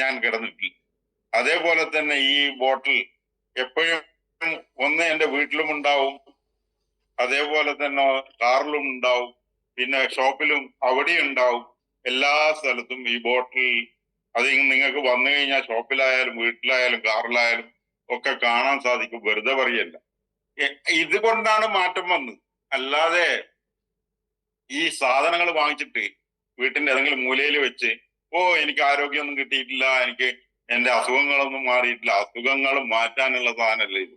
ഞാൻ കിടന്നിട്ടില്ല. അതേപോലെ തന്നെ ഈ ബോട്ടിൽ എപ്പോഴും ഒന്ന് എന്റെ വീട്ടിലും ഉണ്ടാവും, അതേപോലെ തന്നെ കാറിലും ഉണ്ടാവും, പിന്നെ ഷോപ്പിലും അവിടെ ഉണ്ടാവും. എല്ലാ സ്ഥലത്തും ഈ ബോട്ടിൽ അത് നിങ്ങൾക്ക് വന്നു കഴിഞ്ഞാൽ ഷോപ്പിലായാലും വീട്ടിലായാലും കാറിലായാലും ഒക്കെ കാണാൻ സാധിക്കും. വെറുതെ പറയല്ല. ഇതുകൊണ്ടാണ് മാറ്റം വന്നത്. അല്ലാതെ ഈ സാധനങ്ങൾ വാങ്ങിച്ചിട്ട് വീട്ടിന്റെ ഏതെങ്കിലും മൂലയിൽ വെച്ച് എനിക്ക് ആരോഗ്യമൊന്നും കിട്ടിയിട്ടില്ല, എനിക്ക് എന്റെ അസുഖങ്ങളൊന്നും മാറിയിട്ടില്ല. അസുഖങ്ങൾ മാറ്റാനുള്ള സാധനമല്ല ഇത്,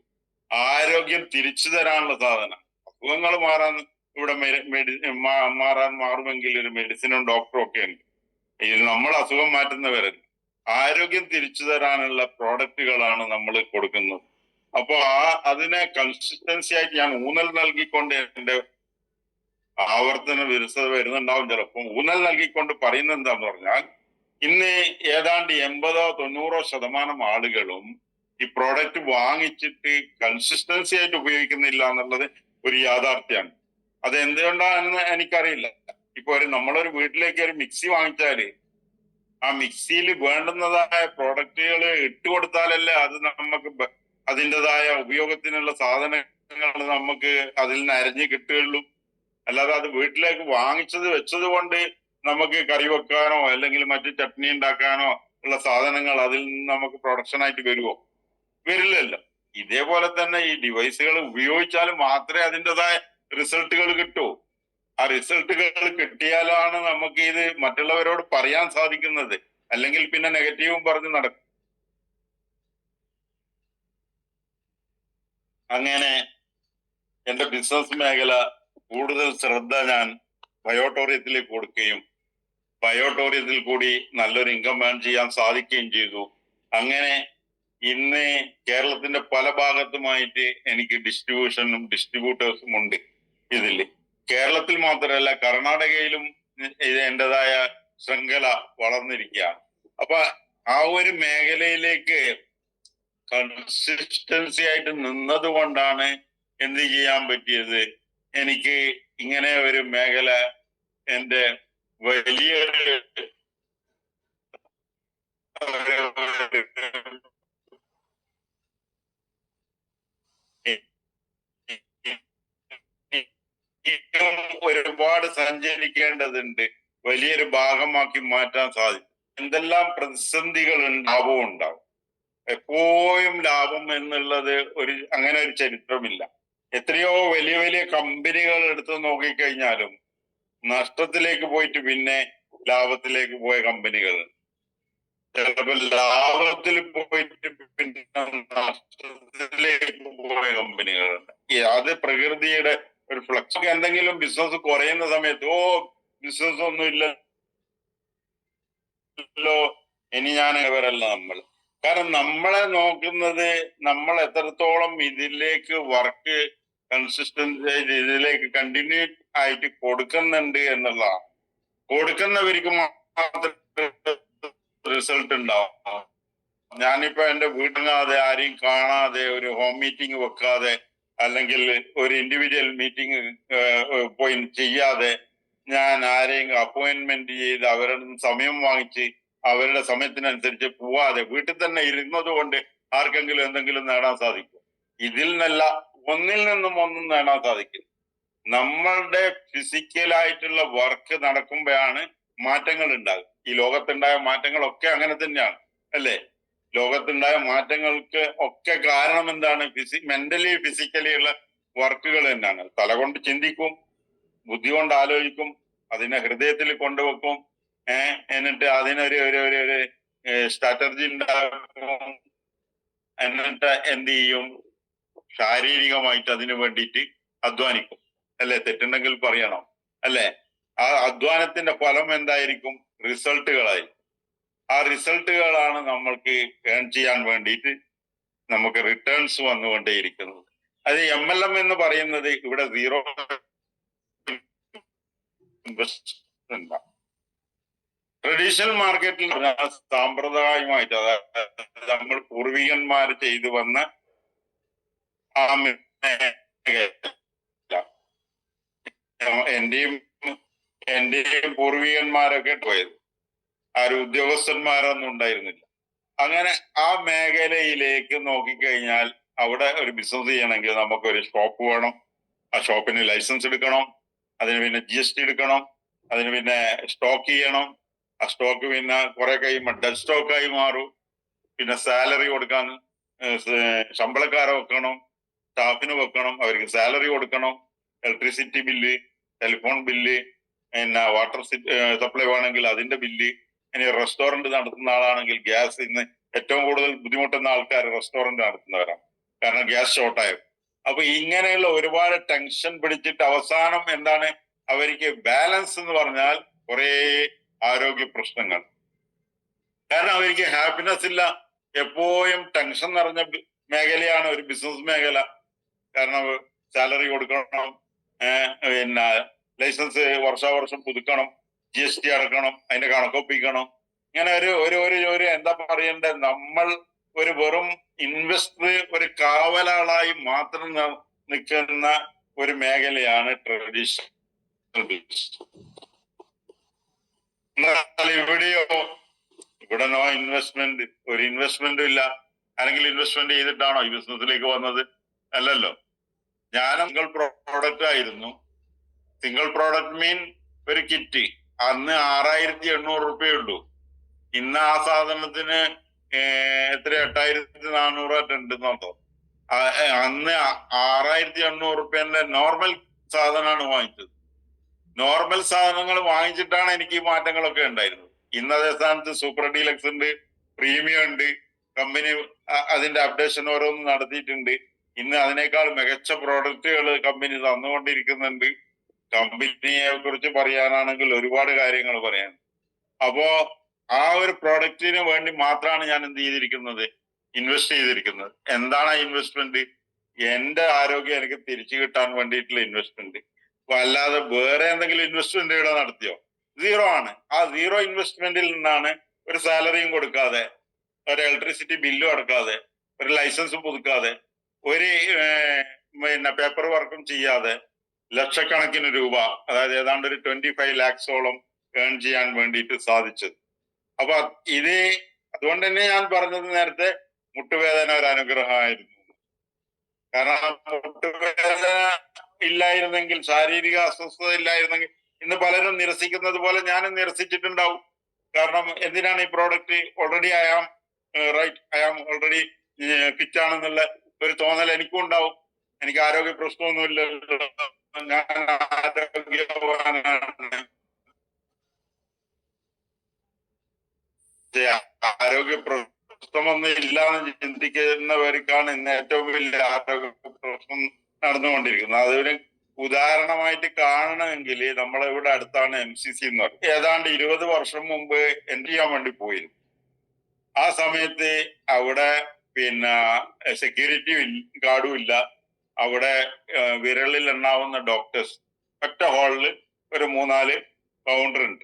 ആരോഗ്യം തിരിച്ചു തരാനുള്ള സാധനം. അസുഖങ്ങൾ മാറാൻ ഇവിടെ മാറുമെങ്കിൽ ഒരു മെഡിസിനും ഡോക്ടറും ഒക്കെ ഉണ്ട്. ഇത് നമ്മൾ അസുഖം മാറ്റുന്നവരല്ല, ആരോഗ്യം തിരിച്ചു തരാനുള്ള പ്രോഡക്റ്റുകളാണ് നമ്മൾ കൊടുക്കുന്നത്. അപ്പൊ അതിനെ കൺസിസ്റ്റൻസി ആയിട്ട് ഞാൻ ഊന്നൽ നൽകിക്കൊണ്ട് എന്റെ ആവർത്തന വിരസത വരുന്നുണ്ടാവും. ചിലപ്പോൾ ഊന്നൽ നൽകിക്കൊണ്ട് പറയുന്നത് എന്താന്ന് പറഞ്ഞാൽ, ഇന്ന് ഏതാണ്ട് 80-90% ആളുകളും ഈ പ്രോഡക്റ്റ് വാങ്ങിച്ചിട്ട് കൺസിസ്റ്റൻസി ആയിട്ട് ഉപയോഗിക്കുന്നില്ല എന്നുള്ളത് ഒരു യാഥാർത്ഥ്യമാണ്. അത് എന്തുകൊണ്ടാണെന്ന് എനിക്കറിയില്ല. ഇപ്പൊ നമ്മളൊരു വീട്ടിലേക്ക് ഒരു മിക്സി വാങ്ങിച്ചാല് ആ മിക്സിയിൽ വേണ്ടുന്നതായ പ്രോഡക്റ്റുകൾ ഇട്ടുകൊടുത്താലല്ലേ അത് നമുക്ക് അതിൻ്റെതായ ഉപയോഗത്തിനുള്ള സാധനങ്ങൾ നമുക്ക് അതിൽ നിന്ന് അരിഞ്ഞ് കിട്ടുകയുള്ളൂ. അല്ലാതെ അത് വീട്ടിലേക്ക് വാങ്ങിച്ചത് വെച്ചത് കൊണ്ട് നമുക്ക് കറി വെക്കാനോ അല്ലെങ്കിൽ മറ്റു ചട്നി ഉണ്ടാക്കാനോ ഉള്ള സാധനങ്ങൾ അതിൽ നിന്ന് നമുക്ക് പ്രൊഡക്ഷൻ ആയിട്ട് വരുമോ? വരില്ലല്ലോ. ഇതേപോലെ തന്നെ ഈ ഡിവൈസുകൾ ഉപയോഗിച്ചാൽ മാത്രമേ അതിൻ്റെതായ റിസൾട്ടുകൾ കിട്ടൂ. ആ റിസൾട്ടുകൾ കിട്ടിയാലാണ് നമുക്ക് ഇത് മറ്റുള്ളവരോട് പറയാൻ സാധിക്കുന്നത്. അല്ലെങ്കിൽ പിന്നെ നെഗറ്റീവും പറഞ്ഞ് നടക്കും. അങ്ങനെ എന്റെ ബിസിനസ് മേഖല കൂടുതൽ ശ്രദ്ധ ഞാൻ ബയോടോറിയത്തിലേക്ക് കൊടുക്കുകയും ബയോടോറിയത്തിൽ കൂടി നല്ലൊരു ഇൻകം ഏൺ ചെയ്യാൻ സാധിക്കുകയും ചെയ്തു. അങ്ങനെ ഇന്ന് കേരളത്തിന്റെ പല ഭാഗത്തുമായിട്ട് എനിക്ക് ഡിസ്ട്രിബ്യൂഷനും ഡിസ്ട്രിബ്യൂട്ടേഴ്സും ഉണ്ട്. ഇതിൽ കേരളത്തിൽ മാത്രമല്ല, കർണാടകയിലും എന്റേതായ ശൃംഖല വളർന്നിരിക്കുകയാണ്. അപ്പൊ ആ ഒരു മേഖലയിലേക്ക് കൺസിസ്റ്റൻസി ആയിട്ട് നിന്നത് കൊണ്ടാണ് എന്ത് ചെയ്യാൻ പറ്റിയത്. എനിക്ക് ഇങ്ങനെ ഒരു മേഖല എന്റെ വലിയൊരു ഒരുപാട് സഞ്ചരിക്കേണ്ടതുണ്ട്, വലിയൊരു ഭാഗമാക്കി മാറ്റാൻ സാധിക്കും. എന്തെല്ലാം പ്രതിസന്ധികൾ ലാഭവും ഉണ്ടാവും. എപ്പോഴും ലാഭം എന്നുള്ളത് അങ്ങനെ ഒരു ചരിത്രമില്ല. എത്രയോ വലിയ വലിയ കമ്പനികൾ എടുത്ത് നോക്കിക്കഴിഞ്ഞാലും നഷ്ടത്തിലേക്ക് പോയിട്ട് പിന്നെ ലാഭത്തിലേക്ക് പോയ കമ്പനികൾ, ചിലപ്പോൾ ലാഭത്തിൽ പോയിട്ട് പിന്നെ നഷ്ടത്തിലേക്ക് പോയ കമ്പനികളുണ്ട്. അത് പ്രകൃതിയുടെ ഒരു ഫ്ലക്സ്. എന്തെങ്കിലും ബിസിനസ് കുറയുന്ന സമയത്ത് ബിസിനസ് ഒന്നും ഇല്ലല്ലോ, ഇനി ഞാൻ ഇവരല്ല നമ്മൾ. കാരണം നമ്മളെ നോക്കുന്നത് നമ്മൾ എത്രത്തോളം ഇതിലേക്ക് വർക്ക് കൺസിസ്റ്റൻസി ഇതിലേക്ക് കണ്ടിന്യൂ ആയിട്ട് കൊടുക്കുന്നുണ്ട് എന്നുള്ളതാണ്. കൊടുക്കുന്നവർക്ക് മാത്രമേ റിസൾട്ട് ഉണ്ടാവും. ഞാനിപ്പോ എന്റെ വീട്ടിലാതെ ആരെയും കാണാതെ ഒരു ഹോം മീറ്റിംഗ് വെക്കാതെ അല്ലെങ്കിൽ ഒരു ഇൻഡിവിജ്വൽ മീറ്റിംഗ് പോയി ചെയ്യാതെ ഞാൻ ആരെയും അപ്പോയിന്റ്മെന്റ് ചെയ്ത് അവരുടെ സമയം വാങ്ങിച്ച് അവരുടെ സമയത്തിനനുസരിച്ച് പോവാതെ വീട്ടിൽ തന്നെ ഇരുന്നത് കൊണ്ട് ആർക്കെങ്കിലും എന്തെങ്കിലും നേടാൻ സാധിക്കും? ഇതിൽ നിന്നല്ല, ഒന്നിൽ നിന്നും ഒന്നും നേടാൻ സാധിക്കും. നമ്മളുടെ ഫിസിക്കലായിട്ടുള്ള വർക്ക് നടക്കുമ്പോഴാണ് മാറ്റങ്ങൾ ഉണ്ടാകും. ഈ ലോകത്തുണ്ടായ മാറ്റങ്ങളൊക്കെ അങ്ങനെ തന്നെയാണ്, അല്ലേ? ലോകത്തുണ്ടായ മാറ്റങ്ങൾക്ക് ഒക്കെ കാരണം എന്താണ്? മെന്റലി ഫിസിക്കലി ഉള്ള വർക്കുകൾ തന്നെയാണ്. തല കൊണ്ട് ചിന്തിക്കും, ബുദ്ധി കൊണ്ട് ആലോചിക്കും, അതിനെ ഹൃദയത്തിൽ കൊണ്ടുവെക്കും, എന്നിട്ട് അതിനൊരു ഒരു സ്ട്രാറ്റജി ഉണ്ടാക്കും, എന്നിട്ട് എന്ത് ചെയ്യും? ശാരീരികമായിട്ട് അതിനു വേണ്ടിയിട്ട് അധ്വാനിക്കും, അല്ലെ? തെറ്റുണ്ടെങ്കിൽ പറയണം, അല്ലെ? ആ അധ്വാനത്തിന്റെ ഫലം എന്തായിരിക്കും? റിസൾട്ടുകളായി. ആ റിസൾട്ടുകളാണ് നമ്മൾക്ക് ഏൺ ചെയ്യാൻ വേണ്ടിയിട്ട് നമുക്ക് റിട്ടേൺസ് വന്നുകൊണ്ടേയിരിക്കുന്നത്. അത് MLM എന്ന് പറയുന്നത് ഇവിടെ സീറോ ഇൻവെസ്റ്റ്മെന്റ്. ട്രഡീഷണൽ മാർക്കറ്റിൽ സാമ്പ്രദായമായിട്ട്, അതായത് നമ്മൾ പൂർവികന്മാർ ചെയ്തു വന്ന എന്റെയും എന്റെയും പൂർവികന്മാരൊക്കെ പോയത്. ആരും ഉദ്യോഗസ്ഥന്മാരൊന്നും ഉണ്ടായിരുന്നില്ല. അങ്ങനെ ആ മേഖലയിലേക്ക് നോക്കിക്കഴിഞ്ഞാൽ അവിടെ ഒരു ബിസിനസ് ചെയ്യണമെങ്കിൽ നമുക്കൊരു ഷോപ്പ് വേണം. ആ ഷോപ്പിന് ലൈസൻസ് എടുക്കണം, അതിന് പിന്നെ GST എടുക്കണം, അതിന് പിന്നെ സ്റ്റോക്ക് ചെയ്യണം. ആ സ്റ്റോക്ക് പിന്നെ കുറെ കഴിയുമ്പോൾ ഡെഡ് സ്റ്റോക്കായി മാറും. പിന്നെ സാലറി കൊടുക്കാൻ ശമ്പളക്കാരെ വെക്കണം, സ്റ്റാഫിന് വെക്കണം, അവർക്ക് സാലറി കൊടുക്കണം, ഇലക്ട്രിസിറ്റി ബില്ല്, ടെലിഫോൺ ബില്ല്, പിന്നെ വാട്ടർ സപ്ലൈ വേണമെങ്കിൽ അതിന്റെ ബില്ല്. ഇനി റെസ്റ്റോറന്റ് നടത്തുന്ന ആളാണെങ്കിൽ ഗ്യാസ്. ഇന്ന് ഏറ്റവും കൂടുതൽ ബുദ്ധിമുട്ടുന്ന ആൾക്കാർ റെസ്റ്റോറന്റ് നടത്തുന്നവരാണ്, കാരണം ഗ്യാസ് ഷോർട്ടായത്. അപ്പൊ ഇങ്ങനെയുള്ള ഒരുപാട് ടെൻഷൻ പിടിച്ചിട്ട് അവസാനം എന്താണ് അവർക്ക് ബാലൻസ് എന്ന് പറഞ്ഞാൽ കുറെ ആരോഗ്യ പ്രശ്നങ്ങൾ. കാരണം അവർക്ക് ഹാപ്പിനെസ് ഇല്ല, എപ്പോഴും ടെൻഷൻ നിറഞ്ഞ മേഖലയാണ് ഒരു ബിസിനസ് മേഖല. കാരണം സാലറി കൊടുക്കണം, പിന്നെ ലൈസൻസ് വർഷാവർഷം പുതുക്കണം, GST അടക്കണം, അതിന്റെ കണക്കൊപ്പിക്കണം. ഇങ്ങനെ ഒരു എന്താ പറയണ്ടേ, നമ്മൾ ഒരു വെറും ഇൻവെസ്റ്റർ, ഒരു കാവലാളായി മാത്രം നിൽക്കുന്ന ഒരു മേഖലയാണ് ട്രഡീഷണൽ ബിസിനസ്. എന്നാൽ ഇവിടെ നോ ഇൻവെസ്റ്റ്മെന്റ്, ഒരു ഇൻവെസ്റ്റ്മെന്റും ഇല്ല. അല്ലെങ്കിൽ ഇൻവെസ്റ്റ്മെന്റ് ചെയ്തിട്ടാണോ ഈ ബിസിനസ്സിലേക്ക് വന്നത്? അല്ലല്ലോ. ഞാൻ സിംഗിൾ പ്രോഡക്റ്റ് ആയിരുന്നു. സിംഗിൾ പ്രോഡക്റ്റ് മീൻ ഒരു കിറ്റ് അന്ന് 6800 രൂപയുള്ളൂ. ഇന്ന് ആ സാധനത്തിന് എത്ര 8400 ഉണ്ടെന്നോ. അന്ന് 6800 രൂപേന്റെ നോർമൽ സാധനമാണ് വാങ്ങിച്ചത്. നോർമൽ സാധനങ്ങൾ വാങ്ങിച്ചിട്ടാണ് എനിക്ക് ഈ മാറ്റങ്ങളൊക്കെ ഉണ്ടായിരുന്നത്. ഇന്ന് അതേ സ്ഥാനത്ത് സൂപ്പർ ഡീലക്സ് ഉണ്ട്, പ്രീമിയം ഉണ്ട്. കമ്പനി അതിന്റെ അപ്ഡേഷൻ ഓരോന്നും നടത്തിയിട്ടുണ്ട്. ഇന്ന് അതിനേക്കാൾ മികച്ച പ്രോഡക്റ്റുകൾ കമ്പനി തന്നുകൊണ്ടിരിക്കുന്നുണ്ട്. കമ്പനിയെ കുറിച്ച് പറയാനാണെങ്കിൽ ഒരുപാട് കാര്യങ്ങൾ പറയാൻ. അപ്പോ ആ ഒരു പ്രോഡക്റ്റിന് വേണ്ടി മാത്രമാണ് ഞാൻ എന്ത് ചെയ്തിരിക്കുന്നത്, ഇൻവെസ്റ്റ് ചെയ്തിരിക്കുന്നത്. എന്താണ് ആ ഇൻവെസ്റ്റ്മെന്റ്? എന്റെ ആരോഗ്യം എനിക്ക് തിരിച്ചു കിട്ടാൻ വേണ്ടിയിട്ടുള്ള ഇൻവെസ്റ്റ്മെന്റ്. അല്ലാതെ വേറെ എന്തെങ്കിലും ഇൻവെസ്റ്റ്മെന്റ് ഇവിടെ നടത്തിയോ? സീറോ ആണ്. ആ സീറോ ഇൻവെസ്റ്റ്മെന്റിൽ നിന്നാണ് ഒരു സാലറിയും കൊടുക്കാതെ, ഒരു ഇലക്ട്രിസിറ്റി ബില്ലും അടക്കാതെ, ഒരു ലൈസൻസും പുതുക്കാതെ, ഒരു പിന്നെ പേപ്പർ വർക്കും ചെയ്യാതെ ലക്ഷക്കണക്കിന് രൂപ, അതായത് ഏതാണ്ട് ഒരു 25 lakhs ഏൺ ചെയ്യാൻ വേണ്ടിയിട്ട് സാധിച്ചത്. അപ്പൊ അതുകൊണ്ട് തന്നെ ഞാൻ പറഞ്ഞത് നേരത്തെ, മുട്ടുവേദന ഒരു അനുഗ്രഹമായിരുന്നു. കാരണം മുട്ടുവേദന ഇല്ലായിരുന്നെങ്കിൽ, ശാരീരിക അസ്വസ്ഥത ഇല്ലായിരുന്നെങ്കിൽ ഇന്ന് പലരും നിരസിക്കുന്നത് പോലെ ഞാനും നിരസിച്ചിട്ടുണ്ടാവും. കാരണം എന്തിനാണ് ഈ product? Already I am already fit ആണെന്നുള്ള ഒരു തോന്നൽ എനിക്കും ഉണ്ടാവും. എനിക്ക് ആരോഗ്യ പ്രശ്നമൊന്നുമില്ലല്ലോ, ഞാൻ ആരോഗ്യവാനാണ്. ആരോഗ്യ പ്രശ്നമൊന്നും ഇല്ലാന്ന് ചിന്തിക്കുന്നവർക്കാണ് ഇന്ന് ഏറ്റവും വലിയ ആരോഗ്യ പ്രശ്നം നടന്നുകൊണ്ടിരിക്കുന്നത്. അതൊരു ഉദാഹരണമായിട്ട് കാണണമെങ്കിൽ നമ്മളിവിടെ അടുത്താണ് MCC എന്ന് പറയും. ഏതാണ്ട് 20 വർഷം മുമ്പ് എൻട്രി ചെയ്യാൻ വേണ്ടി പോയിരുന്നു. ആ സമയത്ത് അവിടെ പിന്നെ സെക്യൂരിറ്റി ഗാർഡും ഇല്ല. അവിടെ വിരലിൽ എണ്ണാവുന്ന ഡോക്ടേഴ്സ്. ഒറ്റ ഹാളില് ഒരു 3-4 കൗണ്ടർ ഉണ്ട്.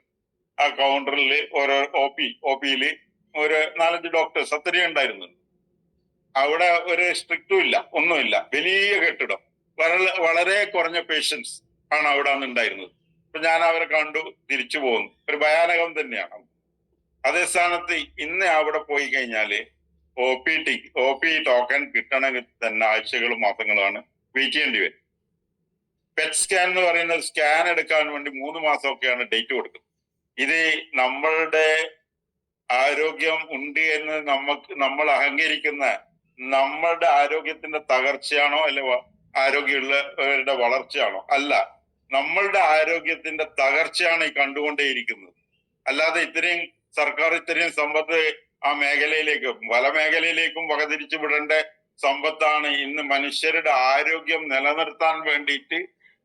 ആ കൗണ്ടറിൽ ഓരോ OPയിൽ ഒരു 4-5 ഡോക്ടേഴ്സ് അത്രയും ഉണ്ടായിരുന്നു. അവിടെ ഒരു സ്ട്രിക്റ്റും ഇല്ല, ഒന്നുമില്ല. വലിയ കെട്ടിടം, വളരെ കുറഞ്ഞ പേഷ്യൻസ് ആണ് അവിടെ അന്ന് ഉണ്ടായിരുന്നത്. അപ്പൊ ഞാൻ അവരെ കണ്ടു, തിരിച്ചു പോകുന്നു. ഒരു ഭയാനകം തന്നെയാണ്. അതേ സ്ഥാനത്ത് ഇന്ന് അവിടെ പോയി കഴിഞ്ഞാല് OP ടോക്കൺ കിട്ടണമെങ്കിൽ തന്നെ ആഴ്ചകളും മാസങ്ങളുമാണ് വെയിറ്റ് ചെയ്യേണ്ടി വരും. പെറ്റ് സ്കാൻ എന്ന് പറയുന്ന സ്കാൻ എടുക്കാൻ വേണ്ടി 3 മാസമൊക്കെയാണ് ഡേറ്റ് കൊടുക്കുന്നത്. ഇത് നമ്മളുടെ ആരോഗ്യം ഉണ്ട് എന്ന് നമ്മൾ അഹങ്കരിക്കുന്ന നമ്മളുടെ ആരോഗ്യത്തിന്റെ തകർച്ചയാണോ, അല്ലെ ആരോഗ്യമുള്ളവരുടെ വളർച്ചയാണോ? അല്ല, നമ്മളുടെ ആരോഗ്യത്തിന്റെ തകർച്ചയാണ് ഈ കണ്ടുകൊണ്ടേയിരിക്കുന്നത്. അല്ലാതെ സർക്കാർ ഇത്രയും സമ്പത്ത് ആ മേഖലയിലേക്കും പല മേഖലയിലേക്കും വകതിരിച്ചു വിടേണ്ട സമ്പത്താണ് ഇന്ന് മനുഷ്യരുടെ ആരോഗ്യം നിലനിർത്താൻ വേണ്ടിയിട്ട്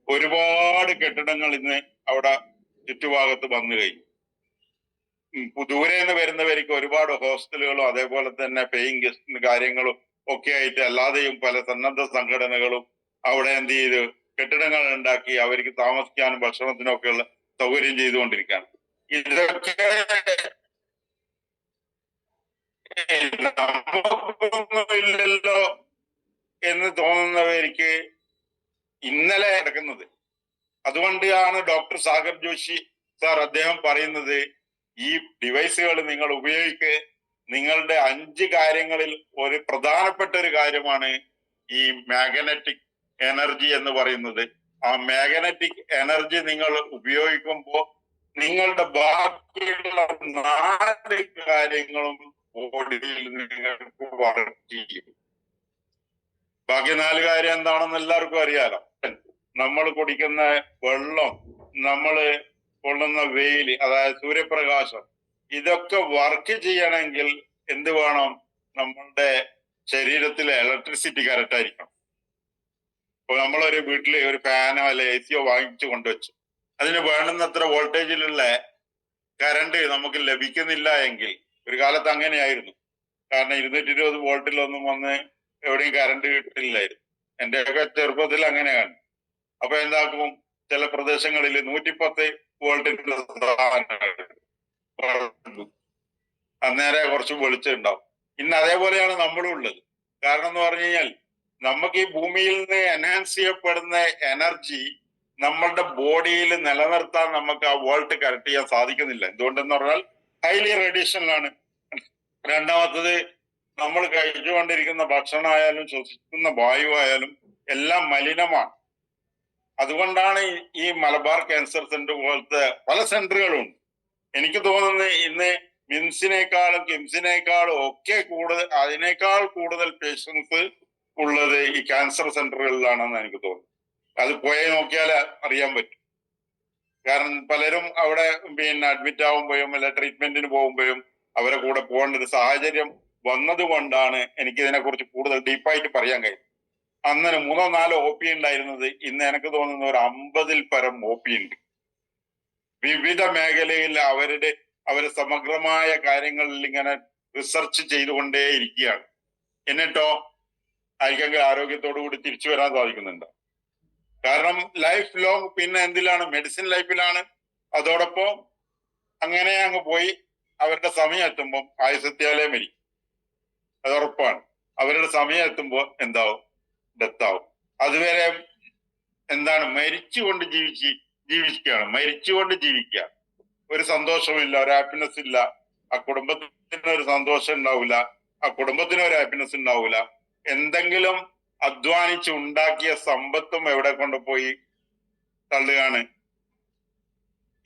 ഒരുപാട് കെട്ടിടങ്ങൾ ഇന്ന് അവിടെ ചുറ്റുഭാഗത്ത് വന്നു കഴിഞ്ഞു. ദൂരെ നിന്ന് വരുന്നവർക്ക് ഒരുപാട് ഹോസ്റ്റലുകളും അതേപോലെ തന്നെ പേയിങ് ഗസ്റ്റ് കാര്യങ്ങളും ഒക്കെ ആയിട്ട് അല്ലാതെയും പല സന്നദ്ധ സംഘടനകളും അവിടെ എന്ത് ചെയ്ത് കെട്ടിടങ്ങൾ ഉണ്ടാക്കി അവർക്ക് താമസിക്കാനും ഭക്ഷണത്തിനും ഒക്കെയുള്ള സൗകര്യം ചെയ്തുകൊണ്ടിരിക്കുകയാണ്. ഇതൊക്കെ ഇല്ലല്ലോ എന്ന് തോന്നുന്നവർക്ക് ഇന്നലെ നടക്കുന്നത് അതുകൊണ്ടാണ് ഡോക്ടർ സാഗർ ജോഷി സാർ അദ്ദേഹം പറയുന്നത്, ഈ ഡിവൈസുകൾ നിങ്ങൾ ഉപയോഗിക്കുക, നിങ്ങളുടെ 5 കാര്യങ്ങളിൽ ഒരു പ്രധാനപ്പെട്ട ഒരു കാര്യമാണ് ഈ മാഗ്നറ്റിക് എനർജി എന്ന് പറയുന്നത്. ആ മാഗ്നറ്റിക് എനർജി നിങ്ങൾ ഉപയോഗിക്കുമ്പോൾ നിങ്ങളുടെ ബാക്കിയുള്ള 4 കാര്യങ്ങളും ബോഡിയിൽ നിങ്ങൾക്ക് വർക്ക് ചെയ്യും. ബാക്കി 4 കാര്യം എന്താണെന്ന് എല്ലാവർക്കും അറിയാലോ. നമ്മൾ കുടിക്കുന്ന വെള്ളം, നമ്മൾ കൊള്ളുന്ന വെയിൽ, അതായത് സൂര്യപ്രകാശം, ഇതൊക്കെ വർക്ക് ചെയ്യണമെങ്കിൽ എന്ത് വേണം? നമ്മളുടെ ശരീരത്തിലെ ഇലക്ട്രിസിറ്റി കറക്റ്റ് ആയിരിക്കണം. ഇപ്പൊ നമ്മളൊരു വീട്ടില് ഒരു ഫാനോ അല്ലെ AC വാങ്ങിച്ചു കൊണ്ടുവച്ചു, അതിന് വേണ്ടുന്നത്ര വോൾട്ടേജിലുള്ള കറണ്ട് നമുക്ക് ലഭിക്കുന്നില്ല എങ്കിൽ, ഒരു കാലത്ത് അങ്ങനെയായിരുന്നു, കാരണം 220 വോൾട്ടിലൊന്നും വന്ന് എവിടെയും കറണ്ട് കിട്ടില്ലായിരുന്നു. എന്റെയൊക്കെ ചെറുപ്പത്തിൽ അങ്ങനെയാണ്. അപ്പൊ എന്താക്കും, ചില പ്രദേശങ്ങളിൽ 110 വോൾട്ടിന്റെ അന്നേരം കുറച്ച് വെളിച്ചം ഉണ്ടാവും. ഇന്ന് അതേപോലെയാണ് നമ്മളും ഉള്ളത്. കാരണം എന്ന് പറഞ്ഞു കഴിഞ്ഞാൽ നമുക്ക് ഈ ഭൂമിയിൽ നിന്ന് എൻഹാൻസ് ചെയ്യപ്പെടുന്ന എനർജി നമ്മളുടെ ബോഡിയിൽ നിലനിർത്താൻ നമുക്ക് ആ വോൾട്ട് കറക്റ്റ് ചെയ്യാൻ സാധിക്കുന്നില്ല. എന്തുകൊണ്ടെന്ന് പറഞ്ഞാൽ ഹൈലി റേഡിയേഷനിലാണ്. രണ്ടാമത്തത്, നമ്മൾ കഴിച്ചുകൊണ്ടിരിക്കുന്ന ഭക്ഷണമായാലും ശ്വസിക്കുന്ന വായുവായാലും എല്ലാം മലിനമാണ്. അതുകൊണ്ടാണ് ഈ മലബാർ ക്യാൻസർ സെന്റർ പോലത്തെ പല സെന്ററുകളും ഉണ്ട്. എനിക്ക് തോന്നുന്നത് ഇന്ന് മിംസിനേക്കാളും കിംസിനേക്കാളും ഒക്കെ കൂടുതൽ, അതിനേക്കാൾ കൂടുതൽ പേഷ്യൻസ് ഉള്ളത് ഈ ക്യാൻസർ സെന്ററുകളിലാണെന്ന് എനിക്ക് തോന്നുന്നു. അത് പോയി നോക്കിയാൽ അറിയാൻ പറ്റും. കാരണം പലരും അവിടെ അഡ്മിറ്റ് ആവുമ്പോഴും അല്ല ട്രീറ്റ്മെന്റിന് പോകുമ്പോഴും അവരെ കൂടെ പോകേണ്ട ഒരു സാഹചര്യം വന്നത് കൊണ്ടാണ് എനിക്ക് ഇതിനെ കുറിച്ച് കൂടുതൽ ഡീപ്പായിട്ട് പറയാൻ കഴിയും. അന്ന് 3-4 OP ഉണ്ടായിരുന്നത് ഇന്ന് എനിക്ക് തോന്നുന്ന ഒരു 50-ൽ പരം OP ഉണ്ട്. വിവിധ മേഖലയിൽ അവര് സമഗ്രമായ കാര്യങ്ങളിൽ ഇങ്ങനെ റിസർച്ച് ചെയ്തുകൊണ്ടേ ഇരിക്കുകയാണ്. എന്നിട്ടോ ആർക്കെങ്കിലും ആരോഗ്യത്തോടു കൂടി തിരിച്ചു വരാൻ സാധിക്കുന്നുണ്ടോ? കാരണം ലൈഫ് ലോങ് പിന്നെ എന്തിലാണ്? മെഡിസിൻ ലൈഫിലാണ്. അതോടൊപ്പം അങ്ങനെ അങ്ങ് പോയി അവരുടെ സമയം എത്തുമ്പോൾ ആയുസത്യാലേ മരിക്കും, അത് ഉറപ്പാണ്. അവരുടെ സമയം എത്തുമ്പോൾ എന്താവും? ഡെത്താവും. അതുവരെ എന്താണ്? മരിച്ചുകൊണ്ട് ജീവിക്കുകയാണ്. മരിച്ചുകൊണ്ട് ജീവിക്കുക. ഒരു സന്തോഷമില്ല, ഒരു ഹാപ്പിനെസ് ഇല്ല, ആ കുടുംബത്തിന് ഒരു സന്തോഷം ഉണ്ടാവില്ല, ആ കുടുംബത്തിന് ഒരു ഹാപ്പിനെസ് ഉണ്ടാവില്ല. എന്തെങ്കിലും അധ്വാനിച്ച് ഉണ്ടാക്കിയ സമ്പത്തും എവിടെ കൊണ്ടുപോയി തള്ളുകയാണ്?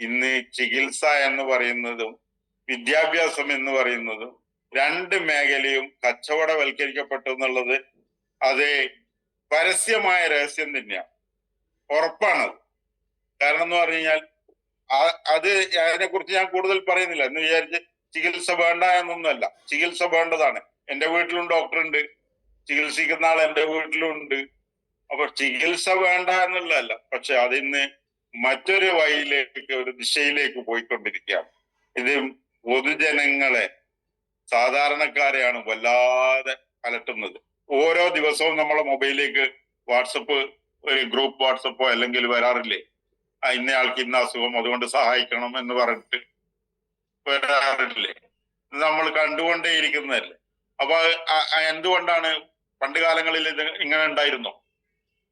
ഇന്ന് ചികിത്സ എന്ന് പറയുന്നതും വിദ്യാഭ്യാസം എന്ന് പറയുന്നതും 2 മേഖലയും കച്ചവടവൽക്കരിക്കപ്പെട്ടു എന്നുള്ളത് അത് പരസ്യമായ രഹസ്യം തന്നെയാണ്, ഉറപ്പാണത്. കാരണം എന്ന് പറഞ്ഞു കഴിഞ്ഞാൽ അത് അതിനെ കുറിച്ച് ഞാൻ കൂടുതൽ പറയുന്നില്ല എന്ന് വിചാരിച്ച് ചികിത്സ വേണ്ട എന്നൊന്നുമല്ല. ചികിത്സ വേണ്ടതാണ്. എന്റെ വീട്ടിലും ഡോക്ടറുണ്ട്, ചികിത്സിക്കുന്ന ആൾ എന്റെ വീട്ടിലും ഉണ്ട്. അപ്പൊ ചികിത്സ വേണ്ട എന്നുള്ളതല്ല, പക്ഷെ അതിന്ന് മറ്റൊരു വഴിയിലേക്ക്, ഒരു ദിശയിലേക്ക് പോയിക്കൊണ്ടിരിക്കുകയാണ്. ഇത് പൊതുജനങ്ങളെ, സാധാരണക്കാരെയാണ് വല്ലാതെ അലട്ടുന്നത്. ഓരോ ദിവസവും നമ്മളെ മൊബൈലിലേക്ക് വാട്സപ്പ്, ഒരു ഗ്രൂപ്പ് വാട്സപ്പോ അല്ലെങ്കിൽ വരാറില്ലേ? ഇന്ന ആൾക്ക് ഇന്ന അസുഖം, അതുകൊണ്ട് സഹായിക്കണം എന്ന് പറഞ്ഞിട്ട് വരാറില്ലേ? നമ്മൾ കണ്ടുകൊണ്ടേയിരിക്കുന്നതല്ലേ. അപ്പൊ എന്തുകൊണ്ടാണ്? പണ്ട് കാലങ്ങളിൽ ഇത് ഇങ്ങനെ ഉണ്ടായിരുന്നോ?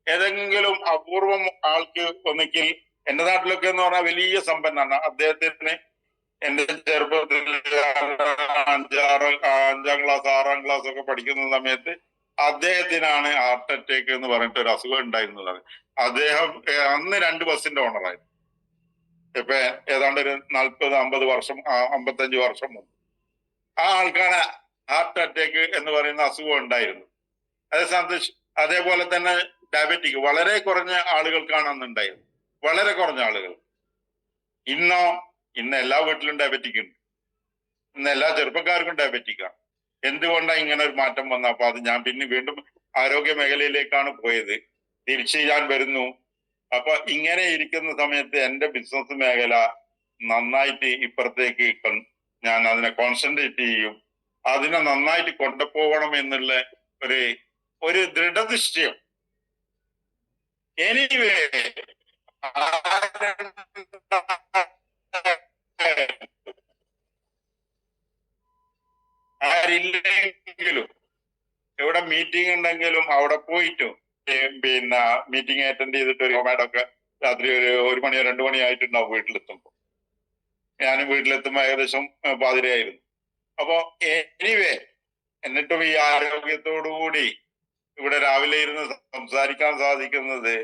ഏതെങ്കിലും അപൂർവം ആൾക്ക് ഒന്നിക്കിൽ, എന്റെ നാട്ടിലൊക്കെ എന്ന് പറഞ്ഞാൽ വലിയ സമ്പന്നാണ്. അദ്ദേഹത്തിന് എന്റെ ചെറുപ്പത്തിൽ 5-6 ക്ലാസ് 6-ാം ക്ലാസ് ഒക്കെ പഠിക്കുന്ന സമയത്ത് അദ്ദേഹത്തിനാണ് ഹാർട്ട് അറ്റാക്ക് എന്ന് പറഞ്ഞിട്ട് ഒരു അസുഖം ഉണ്ടായിരുന്നതാണ്. അദ്ദേഹം അന്ന് 2 ബസിന്റെ ഓണറായിരുന്നു. ഇപ്പൊ ഏതാണ്ട് ഒരു 40-50 വർഷം, 55 വർഷം മുമ്പ് ആ ആൾക്കാണ് ഹാർട്ട് അറ്റാക്ക് എന്ന് പറയുന്ന അസുഖം ഉണ്ടായിരുന്നു. അതേപോലെ തന്നെ ഡയബറ്റിക് വളരെ കുറഞ്ഞ ആളുകൾക്കാണ് അന്ന് ഉണ്ടായിരുന്നത്, വളരെ കുറഞ്ഞ ആളുകൾ. ഇന്ന് എല്ലാ വീട്ടിലും ഡയബറ്റിക് ഉണ്ട്. ഇന്ന് എല്ലാ ചെറുപ്പക്കാർക്കും ഡയബറ്റിക്കാണ്. എന്തുകൊണ്ടാണ് ഇങ്ങനെ ഒരു മാറ്റം വന്നത്? അപ്പൊ അത് ഞാൻ പിന്നെ വീണ്ടും ആരോഗ്യ മേഖലയിലേക്കാണ് പോയത്. തിരിച്ച് ഞാൻ വരുന്നു. അപ്പൊ ഇങ്ങനെ ഇരിക്കുന്ന സമയത്ത് എന്റെ ബിസിനസ് മേഖല നന്നായിട്ട് ഇപ്പുറത്തേക്ക് ഞാൻ അതിനെ കോൺസെൻട്രേറ്റ് ചെയ്യും. അതിനെ നന്നായിട്ട് കൊണ്ടുപോകണം എന്നുള്ള ഒരു ദൃഢനിശ്ചയം. എനിവേ ആരില്ലെങ്കിലും, എവിടെ മീറ്റിംഗ് ഉണ്ടെങ്കിലും അവിടെ പോയിട്ടും മീറ്റിംഗ് അറ്റൻഡ് ചെയ്തിട്ട് ഒരു ഫോമാറ്റൊക്കെ രാത്രി ഒരു മണിയോ 2 മണിയോ ആയിട്ടുണ്ടാവും വീട്ടിലെത്തുമ്പോൾ. ഞാനും വീട്ടിലെത്തുമ്പോൾ ഏകദേശം പാതിരയായിരുന്നു. അപ്പൊ എനിവേ, എന്നിട്ടും ഈ ആരോഗ്യത്തോടുകൂടി ഇവിടെ രാവിലെ ഇരുന്ന് സംസാരിക്കാൻ സാധിക്കുന്നത്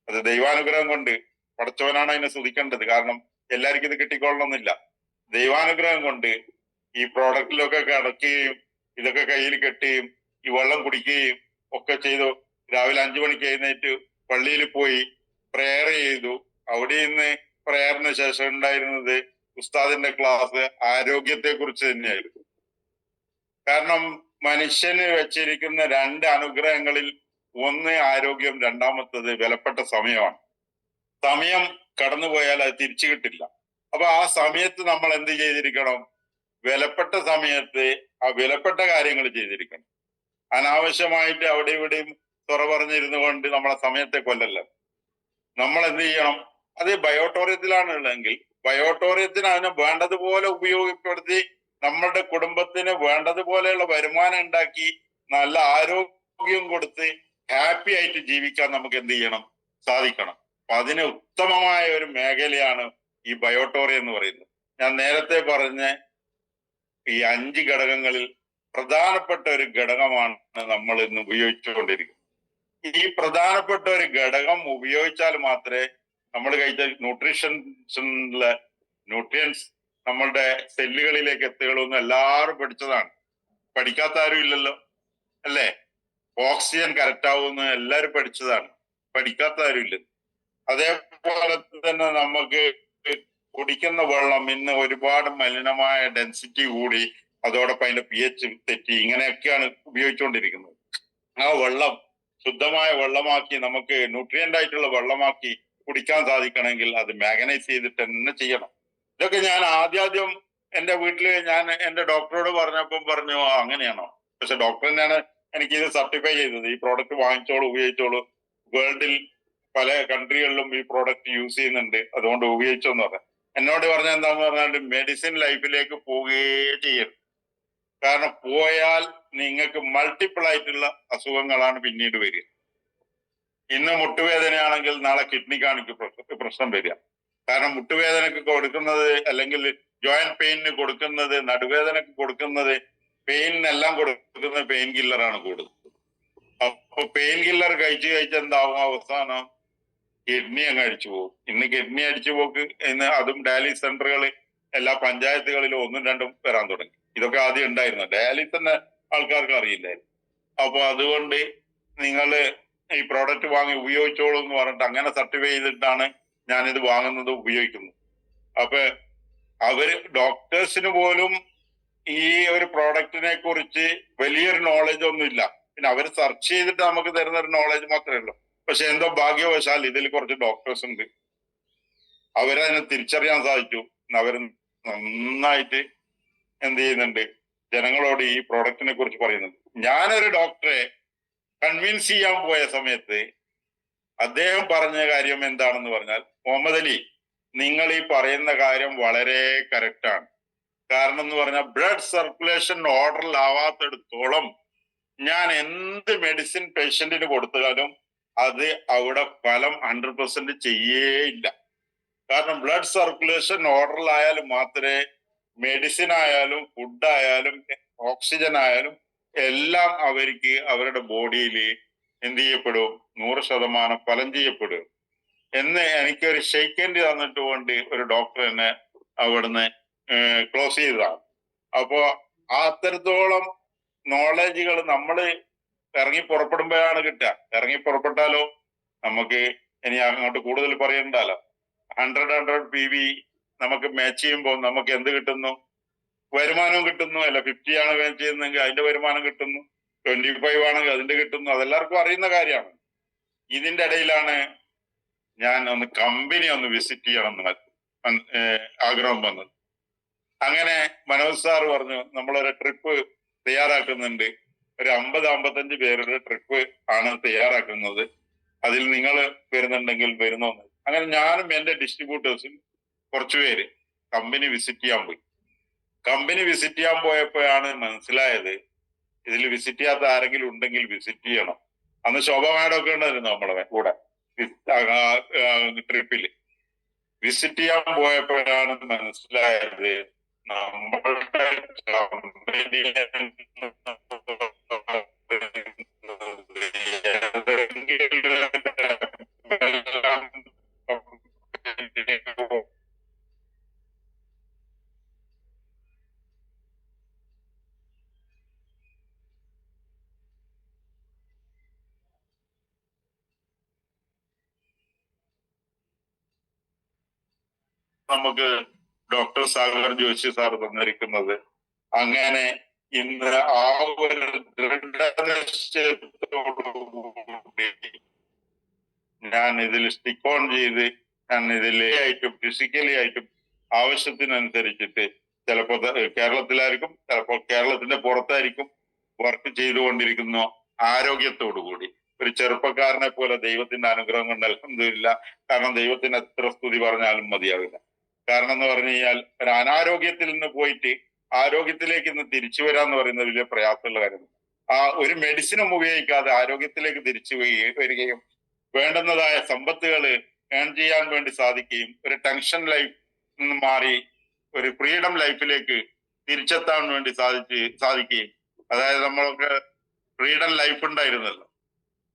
അത് ദൈവാനുഗ്രഹം കൊണ്ട്. പടച്ചവനാണ് അതിനെ സ്തുതിക്കേണ്ടത്. കാരണം എല്ലാവർക്കും ഇത് കിട്ടിക്കൊള്ളണമെന്നില്ല. ദൈവാനുഗ്രഹം കൊണ്ട് ഈ പ്രോഡക്റ്റിലൊക്കെ കിടക്കുകയും ഇതൊക്കെ കയ്യിൽ കെട്ടുകയും ഈ വെള്ളം കുടിക്കുകയും ഒക്കെ ചെയ്തു. രാവിലെ 5 മണിക്ക് എഴുന്നേറ്റ് പള്ളിയിൽ പോയി പ്രേയർ ചെയ്തു. അവിടെ നിന്ന് പ്രേയറിന് ശേഷം ഉണ്ടായിരുന്നത് ഉസ്താദിന്റെ ക്ലാസ് ആരോഗ്യത്തെ കുറിച്ച് തന്നെയായിരുന്നു. കാരണം മനുഷ്യന് വെച്ചിരിക്കുന്ന 2 അനുഗ്രഹങ്ങളിൽ ഒന്ന് ആരോഗ്യം, രണ്ടാമത്തത് വിലപ്പെട്ട സമയമാണ്. സമയം കടന്നുപോയാൽ അത് തിരിച്ചു കിട്ടില്ല. അപ്പൊ ആ സമയത്ത് നമ്മൾ എന്ത് ചെയ്തിരിക്കണം? വിലപ്പെട്ട സമയത്ത് ആ വിലപ്പെട്ട കാര്യങ്ങൾ ചെയ്തിരിക്കണം. അനാവശ്യമായിട്ട് അവിടെ ഇവിടെയും തുറ പറഞ്ഞിരുന്നു കൊണ്ട് നമ്മളെ സമയത്തെ കൊല്ലല്ല. നമ്മൾ എന്ത് ചെയ്യണം? അത് ബയോട്ടോറിയത്തിലാണ് ഉള്ളതെങ്കിൽ ബയോട്ടോറിയത്തിന് അതിനെ വേണ്ടതുപോലെ ഉപയോഗപ്പെടുത്തി നമ്മളുടെ കുടുംബത്തിന് വേണ്ടതുപോലെയുള്ള വരുമാനം ഉണ്ടാക്കി നല്ല ആരോഗ്യം കൊടുത്ത് ഹാപ്പി ആയിട്ട് ജീവിക്കാൻ നമുക്ക് എന്ത് ചെയ്യണം? സാധിക്കണം. അപ്പൊ അതിന് ഉത്തമമായ ഒരു മേഖലയാണ് ഈ ബയോട്ടോറിയം എന്ന് പറയുന്നത്. ഞാൻ നേരത്തെ പറഞ്ഞ ഈ 5 ഘടകങ്ങളിൽ പ്രധാനപ്പെട്ട ഒരു ഘടകമാണ് നമ്മൾ ഇന്ന് ഉപയോഗിച്ചുകൊണ്ടിരിക്കുന്നത്. ഈ പ്രധാനപ്പെട്ട ഒരു ഘടകം ഉപയോഗിച്ചാൽ മാത്രമേ നമ്മൾ കഴിച്ച ന്യൂട്രിയൻസ് നമ്മളുടെ സെല്ലുകളിലേക്ക് എത്തുകയുള്ളൂ എന്ന് എല്ലാവരും പഠിച്ചതാണ്. പഠിക്കാത്ത ആരും ഇല്ലല്ലോ, അല്ലേ? ഓക്സിജൻ കറക്റ്റ് ആവുമെന്ന് എല്ലാവരും പഠിച്ചതാണ്. പഠിക്കാത്ത ആരും ഇല്ല. അതേപോലെ തന്നെ നമുക്ക് കുടിക്കുന്ന വെള്ളം ഇന്ന് ഒരുപാട് മലിനമായ ഡെൻസിറ്റി കൂടി, അതോടൊപ്പം അതിന്റെ pH തെറ്റി, ഇങ്ങനെയൊക്കെയാണ് ഉപയോഗിച്ചുകൊണ്ടിരിക്കുന്നത്. ആ വെള്ളം ശുദ്ധമായ വെള്ളമാക്കി നമുക്ക് ന്യൂട്രിയന്റ് ആയിട്ടുള്ള വെള്ളമാക്കി കുടിക്കാൻ സാധിക്കണമെങ്കിൽ അത് മാഗ്നൈസ് ചെയ്തിട്ട് തന്നെ ചെയ്യണം. ഇതൊക്കെ ഞാൻ ആദ്യം എന്റെ വീട്ടില് ഞാൻ എന്റെ ഡോക്ടറോട് പറഞ്ഞപ്പം പറഞ്ഞു അങ്ങനെയാണോ? പക്ഷെ ഡോക്ടർ തന്നെയാണ് എനിക്ക് ഇത് സർട്ടിഫൈ ചെയ്തത്. ഈ പ്രോഡക്റ്റ് വാങ്ങിച്ചോളൂ, ഉപയോഗിച്ചോളൂ. വേൾഡിൽ പല കൺട്രികളിലും ഈ പ്രോഡക്റ്റ് യൂസ് ചെയ്യുന്നുണ്ട്, അതുകൊണ്ട് ഉപയോഗിച്ചോന്ന് പറഞ്ഞു. എന്നോട് പറഞ്ഞ എന്താന്ന് പറഞ്ഞാൽ മെഡിസിൻ ലൈഫിലേക്ക് പോവുകയേ ചെയ്യരുത്. കാരണം പോയാൽ നിങ്ങൾക്ക് മൾട്ടിപ്പിൾ ആയിട്ടുള്ള അസുഖങ്ങളാണ് പിന്നീട് വരിക. ഇന്ന് മുട്ടുവേദനയാണെങ്കിൽ നാളെ കിഡ്നിക്കാണ് പ്രശ്നം വരിക. കാരണം മുട്ടുവേദനക്ക് കൊടുക്കുന്നത്, അല്ലെങ്കിൽ ജോയിന്റ് പെയിനിന് കൊടുക്കുന്നത്, നടുവേദനക്ക് കൊടുക്കുന്നത്, പെയിനിനെല്ലാം കൊടുക്കുന്നത് പെയിൻ കില്ലറാണ് കൂടുതൽ. അപ്പൊ പെയിൻ കില്ലർ കഴിച്ച് എന്താവും? അവസാനം കിഡ്നി അങ്ങ് അടിച്ചു പോകും. ഇന്ന് കിഡ്നി അടിച്ചു പോക്ക് ഇന്ന് അതും ഡയാലിസിസ് സെന്ററുകൾ എല്ലാ പഞ്ചായത്തുകളിലും 1ഉം 2ഉം വരാൻ തുടങ്ങി. ഇതൊക്കെ ആദ്യം ഉണ്ടായിരുന്നു. ഡയാലിസിസ് തന്നെ ആൾക്കാർക്ക് അറിയില്ലായിരുന്നു. അപ്പൊ അതുകൊണ്ട് നിങ്ങൾ ഈ പ്രോഡക്റ്റ് വാങ്ങി ഉപയോഗിച്ചോളൂ എന്ന് പറഞ്ഞിട്ട് അങ്ങനെ സർട്ടിഫൈ ചെയ്തിട്ടാണ് ഞാനിത് വാങ്ങുന്നത്, ഉപയോഗിക്കുന്നത്. അപ്പൊ അവര് ഡോക്ടേഴ്സിന് പോലും ഈ ഒരു പ്രോഡക്റ്റിനെ കുറിച്ച് വലിയൊരു നോളജ് ഒന്നും ഇല്ല. പിന്നെ അവർ സെർച്ച് ചെയ്തിട്ട് നമുക്ക് തരുന്ന ഒരു നോളജ് മാത്രമേ ഉള്ളൂ. പക്ഷെ എന്തോ ഭാഗ്യവശാൽ ഇതിൽ കുറച്ച് ഡോക്ടേഴ്സ് ഉണ്ട്, അവരതിനെ തിരിച്ചറിയാൻ സാധിച്ചു. അവർ നന്നായിട്ട് എന്ത് ചെയ്യുന്നുണ്ട്? ജനങ്ങളോട് ഈ പ്രോഡക്റ്റിനെ കുറിച്ച് പറയുന്നുണ്ട്. ഞാനൊരു ഡോക്ടറെ കൺവിൻസ് ചെയ്യാൻ പോയ സമയത്ത് അദ്ദേഹം പറഞ്ഞ കാര്യം എന്താണെന്ന് പറഞ്ഞാൽ, മുഹമ്മദ് അലി, നിങ്ങൾ ഈ പറയുന്ന കാര്യം വളരെ കറക്റ്റാണ്. കാരണം എന്ന് പറഞ്ഞാൽ ബ്ലഡ് സർക്കുലേഷൻ ഓർഡറിലാവാത്തിടത്തോളം ഞാൻ എന്ത് മെഡിസിൻ പേഷ്യന്റിന് കൊടുത്താലും അത് അവിടെ ഫലം 100% ചെയ്യേയില്ല. കാരണം ബ്ലഡ് സർക്കുലേഷൻ ഓർഡറിലായാലും മാത്രമേ മെഡിസിൻ ആയാലും ഫുഡായാലും ഓക്സിജൻ ആയാലും എല്ലാം അവർക്ക് അവരുടെ ബോഡിയിൽ എന്ത് ചെയ്യപ്പെടും? 100% ഫലം ചെയ്യപ്പെടും എന്ന് എനിക്കൊരു ഷെയ്ക്കൻഡ് തന്നിട്ട് കൊണ്ട് ഒരു ഡോക്ടർ എന്നെ അവിടുന്ന് ക്ലോസ് ചെയ്തതാണ്. അപ്പോ അത്തരത്തോളം നോളജുകൾ നമ്മൾ ഇറങ്ങി പുറപ്പെടുമ്പോഴാണ് കിട്ടുക. ഇറങ്ങി പുറപ്പെട്ടാലോ നമുക്ക് ഇനി അങ്ങോട്ട് കൂടുതൽ പറയണ്ടല്ലോ. 100 PV നമുക്ക് മാച്ച് ചെയ്യുമ്പോൾ നമുക്ക് എന്ത് കിട്ടുന്നു? വരുമാനവും കിട്ടുന്നു. അല്ല 50 ആണ് മാച്ച് ചെയ്യുന്നതെങ്കിൽ അതിന്റെ വരുമാനം കിട്ടുന്നു. 25 ആണെങ്കിൽ അതിന്റെ കിട്ടുന്നു. അതെല്ലാവർക്കും അറിയുന്ന കാര്യമാണ്. ഇതിന്റെ ഇടയിലാണ് ഞാൻ കമ്പനി വിസിറ്റ് ചെയ്യണം എന്ന് ആഗ്രഹം വന്നത്. അങ്ങനെ മനോജ് സാർ പറഞ്ഞു നമ്മളൊരു ട്രിപ്പ് തയ്യാറാക്കുന്നുണ്ട്, ഒരു 50-55 പേരുടെ ട്രിപ്പ് ആണ് തയ്യാറാക്കുന്നത്, അതിൽ നിങ്ങൾ വരുന്നുണ്ടെങ്കിൽ വരുന്നോന്ന്. അങ്ങനെ ഞാനും എന്റെ ഡിസ്ട്രിബ്യൂട്ടേഴ്സും കുറച്ചുപേര് കമ്പനി വിസിറ്റ് ചെയ്യാൻ പോയി. കമ്പനി വിസിറ്റ് ചെയ്യാൻ പോയപ്പോഴാണ് മനസ്സിലായത് ഇതിൽ വിസിറ്റ് ചെയ്യാത്ത ആരെങ്കിലും ഉണ്ടെങ്കിൽ വിസിറ്റ് ചെയ്യണം. അന്ന് ശോഭ മാഡം ഒക്കെ ഉണ്ടായിരുന്നു നമ്മളെ കൂടെ. ട്രിപ്പില് വിസിറ്റ് ചെയ്യാൻ പോയപ്പോഴാണ് മനസ്സിലായത് നമ്മളുടെ നമുക്ക് ഡോക്ടർ സാഗർ ജോഷി സാർ തന്നിരിക്കുന്നത്. അങ്ങനെ ഇന്ന് ആ ഒരു ദൃഢനിശ്ചയത്തോടുകൂടി ഞാൻ ഇതിൽ സ്റ്റിക്ക് ഓൺ ചെയ്ത് ഞാൻ ഇതിലെ ആയിട്ടും ഫിസിക്കലി ആയിട്ടും ആവശ്യത്തിനനുസരിച്ചിട്ട് ചിലപ്പോൾ കേരളത്തിലായിരിക്കും, ചിലപ്പോൾ കേരളത്തിന്റെ പുറത്തായിരിക്കും വർക്ക് ചെയ്തുകൊണ്ടിരിക്കുന്നു. ആരോഗ്യത്തോടു കൂടി ഒരു ചെറുപ്പക്കാരനെ പോലെ ദൈവത്തിന്റെ അനുഗ്രഹം കൊണ്ട് അൽഹംദുലില്ലാ. കാരണം ദൈവത്തിന് എത്ര സ്തുതി പറഞ്ഞാലും മതിയാവില്ല. കാരണം എന്ന് പറഞ്ഞു കഴിഞ്ഞാൽ ഒരു അനാരോഗ്യത്തിൽ നിന്ന് പോയിട്ട് ആരോഗ്യത്തിലേക്ക് ഇന്ന് തിരിച്ചു വരാന്ന് പറയുന്നത് വലിയ പ്രയാസമുള്ള കാര്യമാണ്. ആ ഒരു മെഡിസിനും ഉപയോഗിക്കാതെ ആരോഗ്യത്തിലേക്ക് തിരിച്ചു വരികയും വേണ്ടുന്നതായ സമ്പത്തുകൾ ഏൺ ചെയ്യാൻ വേണ്ടി സാധിക്കുകയും ഒരു ടെൻഷൻ ലൈഫ് നിന്ന് മാറി ഒരു ഫ്രീഡം ലൈഫിലേക്ക് തിരിച്ചെത്താൻ വേണ്ടി സാധിക്കുകയും, അതായത് നമ്മളൊക്കെ ഫ്രീഡം ലൈഫ് ഉണ്ടായിരുന്നല്ലോ,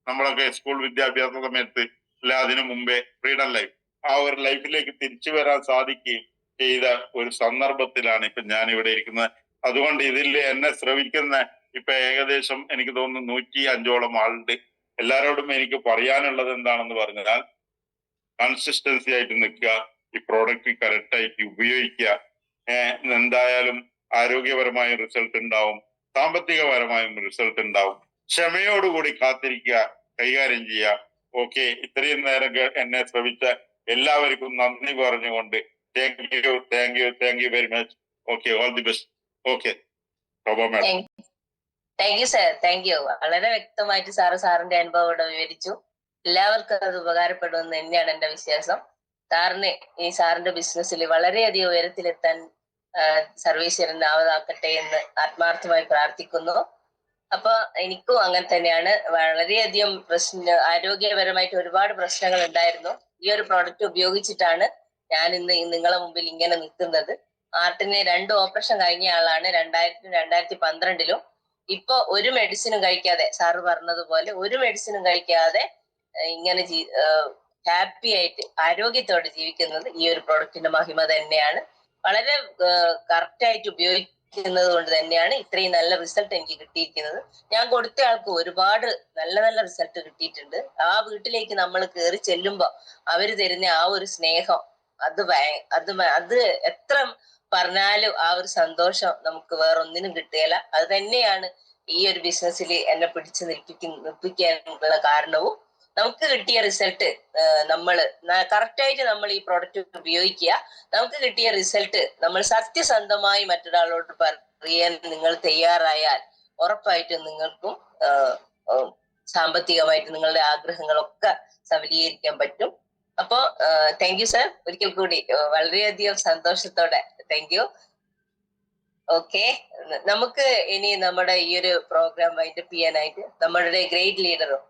നമ്മളൊക്കെ സ്കൂൾ വിദ്യാഭ്യാസ സമയത്ത് അല്ല അതിനു മുമ്പേ ഫ്രീഡം ലൈഫ്, ആ ഒരു ലൈഫിലേക്ക് തിരിച്ചു വരാൻ സാധിക്കുകയും ചെയ്ത ഒരു സന്ദർഭത്തിലാണ് ഇപ്പൊ ഞാൻ ഇവിടെ ഇരിക്കുന്നത്. അതുകൊണ്ട് ഇതിൽ എന്നെ ശ്രവിക്കുന്ന ഇപ്പൊ ഏകദേശം എനിക്ക് തോന്നുന്നു 105ഓളം ആളുണ്ട്. എല്ലാവരോടും എനിക്ക് പറയാനുള്ളത് എന്താണെന്ന് പറഞ്ഞാൽ കൺസിസ്റ്റൻസി ആയിട്ട് നിൽക്കുക, ഈ പ്രോഡക്റ്റ് കറക്റ്റ് ആയിട്ട് ഉപയോഗിക്കുക. എന്തായാലും ആരോഗ്യപരമായ റിസൾട്ട് ഉണ്ടാവും, സാമ്പത്തികപരമായും റിസൾട്ട് ഉണ്ടാവും. ക്ഷമയോടുകൂടി കാത്തിരിക്കുക, കൈകാര്യം ചെയ്യുക. ഓക്കെ, ഇത്രയും നേരം എന്നെ ശ്രമിച്ച എല്ലാവർക്കും നന്ദി പറഞ്ഞുകൊണ്ട് thank you very much. Okay, all the best. Okay, madam. Thank you sir, thank you. വളരെ വ്യക്തമായിട്ട് സാറിന്റെ അനുഭവം ഇവിടെ വിവരിച്ചു. എല്ലാവർക്കും അത് ഉപകാരപ്പെടുമെന്ന് തന്നെയാണ് എന്റെ വിശ്വാസം. ഈ സാറിന്റെ ബിസിനസ്സിൽ വളരെയധികം ഉയരത്തിലെത്താൻ സർവേശ്വരൻ ആവതാക്കട്ടെ എന്ന് ആത്മാർത്ഥമായി പ്രാർത്ഥിക്കുന്നു. അപ്പൊ എനിക്കും അങ്ങനെ തന്നെയാണ്. വളരെയധികം ആരോഗ്യപരമായിട്ട് ഒരുപാട് പ്രശ്നങ്ങൾ ഉണ്ടായിരുന്നു. ഈ ഒരു പ്രോഡക്റ്റ് ഉപയോഗിച്ചിട്ടാണ് ഞാൻ ഇന്ന് നിങ്ങളെ മുമ്പിൽ ഇങ്ങനെ നിൽക്കുന്നത്. ആർട്ടിന് 2 ഓപ്പറേഷൻ കഴിഞ്ഞ ആളാണ്, 2012-ലും. ഇപ്പൊ ഒരു മെഡിസിനും കഴിക്കാതെ, സാറ് പറഞ്ഞതുപോലെ ഒരു മെഡിസിനും കഴിക്കാതെ ഇങ്ങനെ ഹാപ്പി ആയിട്ട് ആരോഗ്യത്തോടെ ജീവിക്കുന്നത് ഈ ഒരു പ്രോഡക്റ്റിന്റെ മഹിമ തന്നെയാണ്. വളരെ കറക്റ്റ് ആയിട്ട് ഉപയോഗിക്കുന്നത് കൊണ്ട് തന്നെയാണ് ഇത്രയും നല്ല റിസൾട്ട് എനിക്ക് കിട്ടിയിരിക്കുന്നത്. ഞാൻ കൊടുത്ത ആൾക്ക് ഒരുപാട് നല്ല നല്ല റിസൾട്ട് കിട്ടിയിട്ടുണ്ട്. ആ വീട്ടിലേക്ക് നമ്മൾ കയറി ചെല്ലുമ്പോ അവര് തരുന്ന ആ ഒരു സ്നേഹം, അത് എത്ര പറഞ്ഞാലും ആ ഒരു സന്തോഷം നമുക്ക് വേറൊന്നിനും കിട്ടുകയില്ല. അത് തന്നെയാണ് ഈ ഒരു ബിസിനസ്സിൽ എന്നെ പിടിച്ചു നിർപ്പിക്കാനുള്ള കാരണവും. നമുക്ക് കിട്ടിയ റിസൾട്ട് കറക്റ്റായിട്ട് നമ്മൾ ഈ പ്രോഡക്റ്റ് ഉപയോഗിക്കുക. നമുക്ക് കിട്ടിയ റിസൾട്ട് നമ്മൾ സത്യസന്ധമായി മറ്റൊരാളോട് പറയാൻ നിങ്ങൾ തയ്യാറായാൽ ഉറപ്പായിട്ടും നിങ്ങൾക്കും സാമ്പത്തികമായിട്ട് നിങ്ങളുടെ ആഗ്രഹങ്ങളൊക്കെ സഫലീകരിക്കാൻ പറ്റും. അപ്പോ താങ്ക് യു സർ, ഒരിക്കൽ കൂടി വളരെയധികം സന്തോഷത്തോടെ താങ്ക് യു. ഓക്കെ, നമുക്ക് ഇനി നമ്മുടെ ഈ ഒരു പ്രോഗ്രാം വൈൻഡപ്പ് ചെയ്യാനായിട്ട് നമ്മളുടെ ഗ്രേറ്റ് ലീഡറും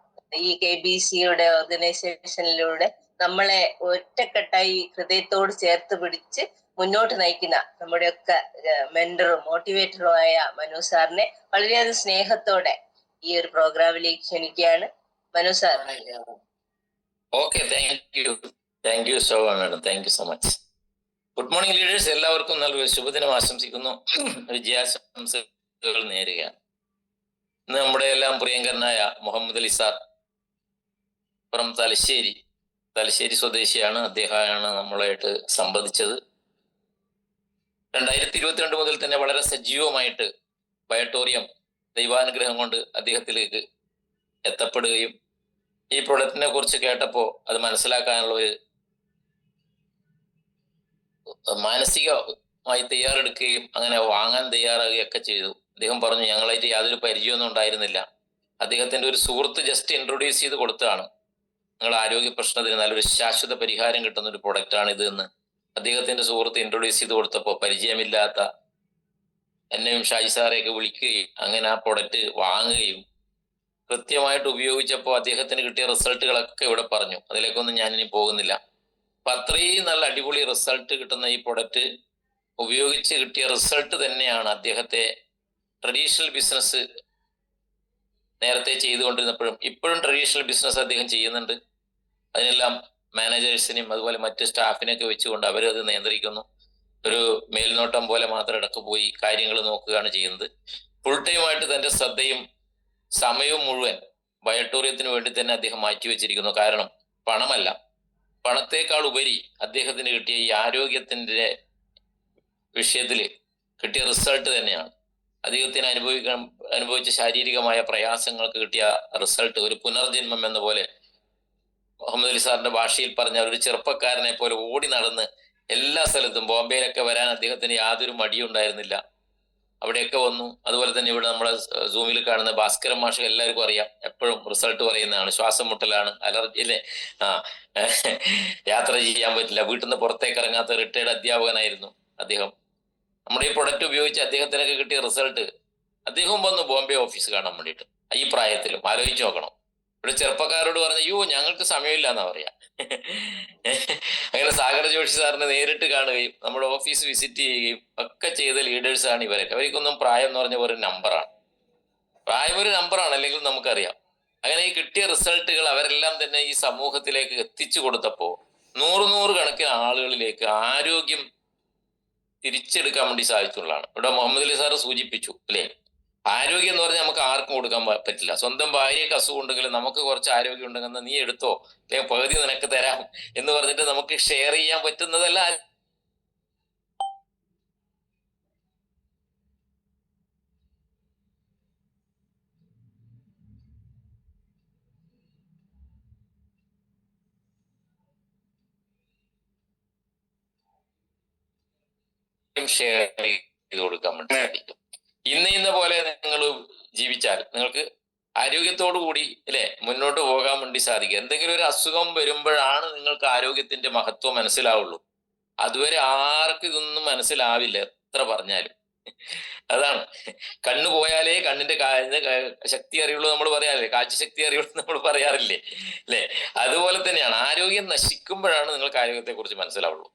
ഈ KBCയുടെ ഓർഗനൈസേഷനിലൂടെ നമ്മളെ ഒറ്റക്കെട്ടായി ഹൃദയത്തോട് ചേർത്ത് പിടിച്ച് മുന്നോട്ട് നയിക്കുന്ന നമ്മുടെയൊക്കെ മെന്ററും മോട്ടിവേറ്ററുമായ മനു സാറിനെ വളരെയധികം സ്നേഹത്തോടെ ഈ ഒരു പ്രോഗ്രാമിലേക്ക് ക്ഷണിക്കുകയാണ്. Manu sir. Okay, thank you so madam, thank you so much. Good morning leaders, എല്ലാവർക്കും നല്ലൊരു ശുഭദിനം ആശംസിക്കുന്നു, വിജയാശംസകൾ നേരുക. ഇന്ന് നമ്മുടെ എല്ലാം പ്രിയങ്കരനായ മുഹമ്മദ് അലി സാർ ഫ്രം തലശ്ശേരി സ്വദേശിയാണ്. അദ്ദേഹമാണ് നമ്മളായിട്ട് സംവദിച്ചത്. 2022 മുതൽ തന്നെ വളരെ സജീവമായിട്ട് ബയോട്ടോറിയം ദൈവാനുഗ്രഹം കൊണ്ട് അദ്ദേഹത്തിലേക്ക് എത്തപ്പെടുകയും ഈ പ്രൊഡക്റ്റിനെ കുറിച്ച് കേട്ടപ്പോൾ അത് മനസ്സിലാക്കാനുള്ള ഒരു മാനസികമായി തയ്യാറെടുക്കുകയും അങ്ങനെ വാങ്ങാൻ തയ്യാറാകുകയൊക്കെ ചെയ്തു. അദ്ദേഹം പറഞ്ഞു, ഞങ്ങളായിട്ട് യാതൊരു പരിചയമൊന്നും ഉണ്ടായിരുന്നില്ല. അദ്ദേഹത്തിന്റെ ഒരു സുഹൃത്ത് ജസ്റ്റ് ഇൻട്രൊഡ്യൂസ് ചെയ്ത് കൊടുത്തതാണ്. നിങ്ങളുടെ ആരോഗ്യ പ്രശ്നത്തിന് നല്ലൊരു ശാശ്വത പരിഹാരം കിട്ടുന്ന ഒരു പ്രൊഡക്റ്റാണ് ഇത് എന്ന് അദ്ദേഹത്തിന്റെ സുഹൃത്ത് ഇൻട്രൊഡ്യൂസ് ചെയ്ത് കൊടുത്തപ്പോൾ പരിചയമില്ലാത്ത എന്നെയും ഷാജി സാറെയൊക്കെ വിളിക്കുകയും അങ്ങനെ ആ പ്രൊഡക്റ്റ് വാങ്ങുകയും കൃത്യമായിട്ട് ഉപയോഗിച്ചപ്പോൾ അദ്ദേഹത്തിന് കിട്ടിയ റിസൾട്ടുകളൊക്കെ ഇവിടെ പറഞ്ഞു. അതിലേക്കൊന്നും ഞാനിനി പോകുന്നില്ല. അപ്പൊ അത്രയും നല്ല അടിപൊളി റിസൾട്ട് കിട്ടുന്ന ഈ പ്രൊഡക്റ്റ് ഉപയോഗിച്ച് കിട്ടിയ റിസൾട്ട് തന്നെയാണ് അദ്ദേഹത്തെ ട്രഡീഷണൽ ബിസിനസ് നേരത്തെ ചെയ്തുകൊണ്ടിരുന്നപ്പോഴും ഇപ്പോഴും ട്രഡീഷണൽ ബിസിനസ് അദ്ദേഹം ചെയ്യുന്നുണ്ട്. അതിനെല്ലാം മാനേജേഴ്സിനെയും അതുപോലെ മറ്റ് സ്റ്റാഫിനെയൊക്കെ വെച്ചുകൊണ്ട് അവരത് നിയന്ത്രിക്കുന്നു. ഒരു മേൽനോട്ടം പോലെ മാത്രം ഇടക്ക് പോയി കാര്യങ്ങൾ നോക്കുകയാണ് ചെയ്യുന്നത്. ഫുൾ ടൈമായിട്ട് തന്റെ ശ്രദ്ധയും സമയവും മുഴുവൻ ബയോട്ടോറിയത്തിന് വേണ്ടി തന്നെ അദ്ദേഹം മാറ്റിവെച്ചിരിക്കുന്നു. കാരണം പണമല്ല, പണത്തേക്കാൾ ഉപരി അദ്ദേഹത്തിന് കിട്ടിയ ഈ ആരോഗ്യത്തിന്റെ വിഷയത്തിൽ കിട്ടിയ റിസൾട്ട് തന്നെയാണ്. അദ്ദേഹത്തിന് അനുഭവിച്ച ശാരീരികമായ പ്രയാസങ്ങൾക്ക് കിട്ടിയ റിസൾട്ട് ഒരു പുനർജന്മം എന്ന പോലെ മുഹമ്മദ് അലി സാറിന്റെ ഭാഷയിൽ പറഞ്ഞാൽ ഒരു ചെറുപ്പക്കാരനെ പോലെ ഓടി നടന്ന് എല്ലാ സ്ഥലത്തും ബോംബെയിലൊക്കെ വരാൻ അദ്ദേഹത്തിന് യാതൊരു മടിയും ഉണ്ടായിരുന്നില്ല. അവിടെയൊക്കെ വന്നു. അതുപോലെ തന്നെ ഇവിടെ നമ്മളെ സൂമിൽ കാണുന്ന ഭാസ്കരൻ മാഷ് എല്ലാവർക്കും അറിയാം, എപ്പോഴും റിസൾട്ട് പറയുന്നതാണ്. ശ്വാസം മുട്ടലാണ്, അലർജിയിലെ യാത്ര ചെയ്യാൻ പറ്റില്ല, വീട്ടിൽ നിന്ന് പുറത്തേക്ക് ഇറങ്ങാത്ത റിട്ടയർഡ് അധ്യാപകനായിരുന്നു അദ്ദേഹം. നമ്മുടെ ഈ പ്രൊഡക്റ്റ് ഉപയോഗിച്ച് അദ്ദേഹത്തിനൊക്കെ കിട്ടിയ റിസൾട്ട്, അദ്ദേഹം വന്നു ബോംബെ ഓഫീസ് കാണാൻ വേണ്ടിയിട്ട്. ഈ പ്രായത്തിലും ആലോചിച്ച് നോക്കണം. ഇവിടെ ചെറുപ്പക്കാരോട് പറഞ്ഞ അയ്യോ ഞങ്ങൾക്ക് സമയമില്ല എന്നാ പറയാ. അങ്ങനെ സാഗർ ജോഷി സാറിനെ നേരിട്ട് കാണുകയും നമ്മുടെ ഓഫീസ് വിസിറ്റ് ചെയ്യുകയും ഒക്കെ ചെയ്ത ലീഡേഴ്സ് ആണ് ഇവരൊക്കെ. അവർക്കൊന്നും പ്രായം എന്ന് പറഞ്ഞ ഒരു നമ്പറാണ്, പ്രായം ഒരു നമ്പറാണ്, അല്ലെങ്കിൽ നമുക്കറിയാം. അങ്ങനെ ഈ കിട്ടിയ റിസൾട്ടുകൾ അവരെല്ലാം തന്നെ ഈ സമൂഹത്തിലേക്ക് എത്തിച്ചു കൊടുത്തപ്പോ നൂറ് കണക്കിന് ആളുകളിലേക്ക് ആരോഗ്യം തിരിച്ചെടുക്കാൻ വേണ്ടി സാധിച്ചുള്ളതാണ്. ഇവിടെ മുഹമ്മദ് അലി സാറ് സൂചിപ്പിച്ചു അല്ലെ, ആരോഗ്യം എന്ന് പറഞ്ഞാൽ നമുക്ക് ആർക്കും കൊടുക്കാൻ പറ്റില്ല. സ്വന്തം ഭാര്യയ്ക്ക് അസുഖം ഉണ്ടെങ്കിൽ നമുക്ക് കുറച്ച് ആരോഗ്യം ഉണ്ടെങ്കിൽ നീ എടുത്തോ, അല്ലെങ്കിൽ പകുതി നിനക്ക് തരാം എന്ന് പറഞ്ഞിട്ട് നമുക്ക് ഷെയർ ചെയ്യാൻ പറ്റുന്നതല്ല. ഷെയർ ചെയ്ത് കൊടുക്കാൻ വേണ്ടി സാധിക്കും. ഇന്ന പോലെ നിങ്ങൾ ജീവിച്ചാൽ നിങ്ങൾക്ക് ആരോഗ്യത്തോടു കൂടി അല്ലെ മുന്നോട്ട് പോകാൻ വേണ്ടി സാധിക്കും. എന്തെങ്കിലും ഒരു അസുഖം വരുമ്പോഴാണ് നിങ്ങൾക്ക് ആരോഗ്യത്തിന്റെ മഹത്വം മനസ്സിലാവുള്ളൂ. അതുവരെ ആർക്കും ഇതൊന്നും മനസ്സിലാവില്ല എത്ര പറഞ്ഞാലും. അതാണ്, കണ്ണു പോയാലേ കണ്ണിന്റെ ശക്തി അറിയുള്ളൂ നമ്മൾ പറയാറില്ലേ, കാഴ്ച ശക്തി അറിയുള്ളൂ നമ്മൾ പറയാറില്ലേ അല്ലെ. അതുപോലെ തന്നെയാണ് ആരോഗ്യം നശിക്കുമ്പോഴാണ് നിങ്ങൾക്ക് ആരോഗ്യത്തെ കുറിച്ച് മനസ്സിലാവുള്ളൂ.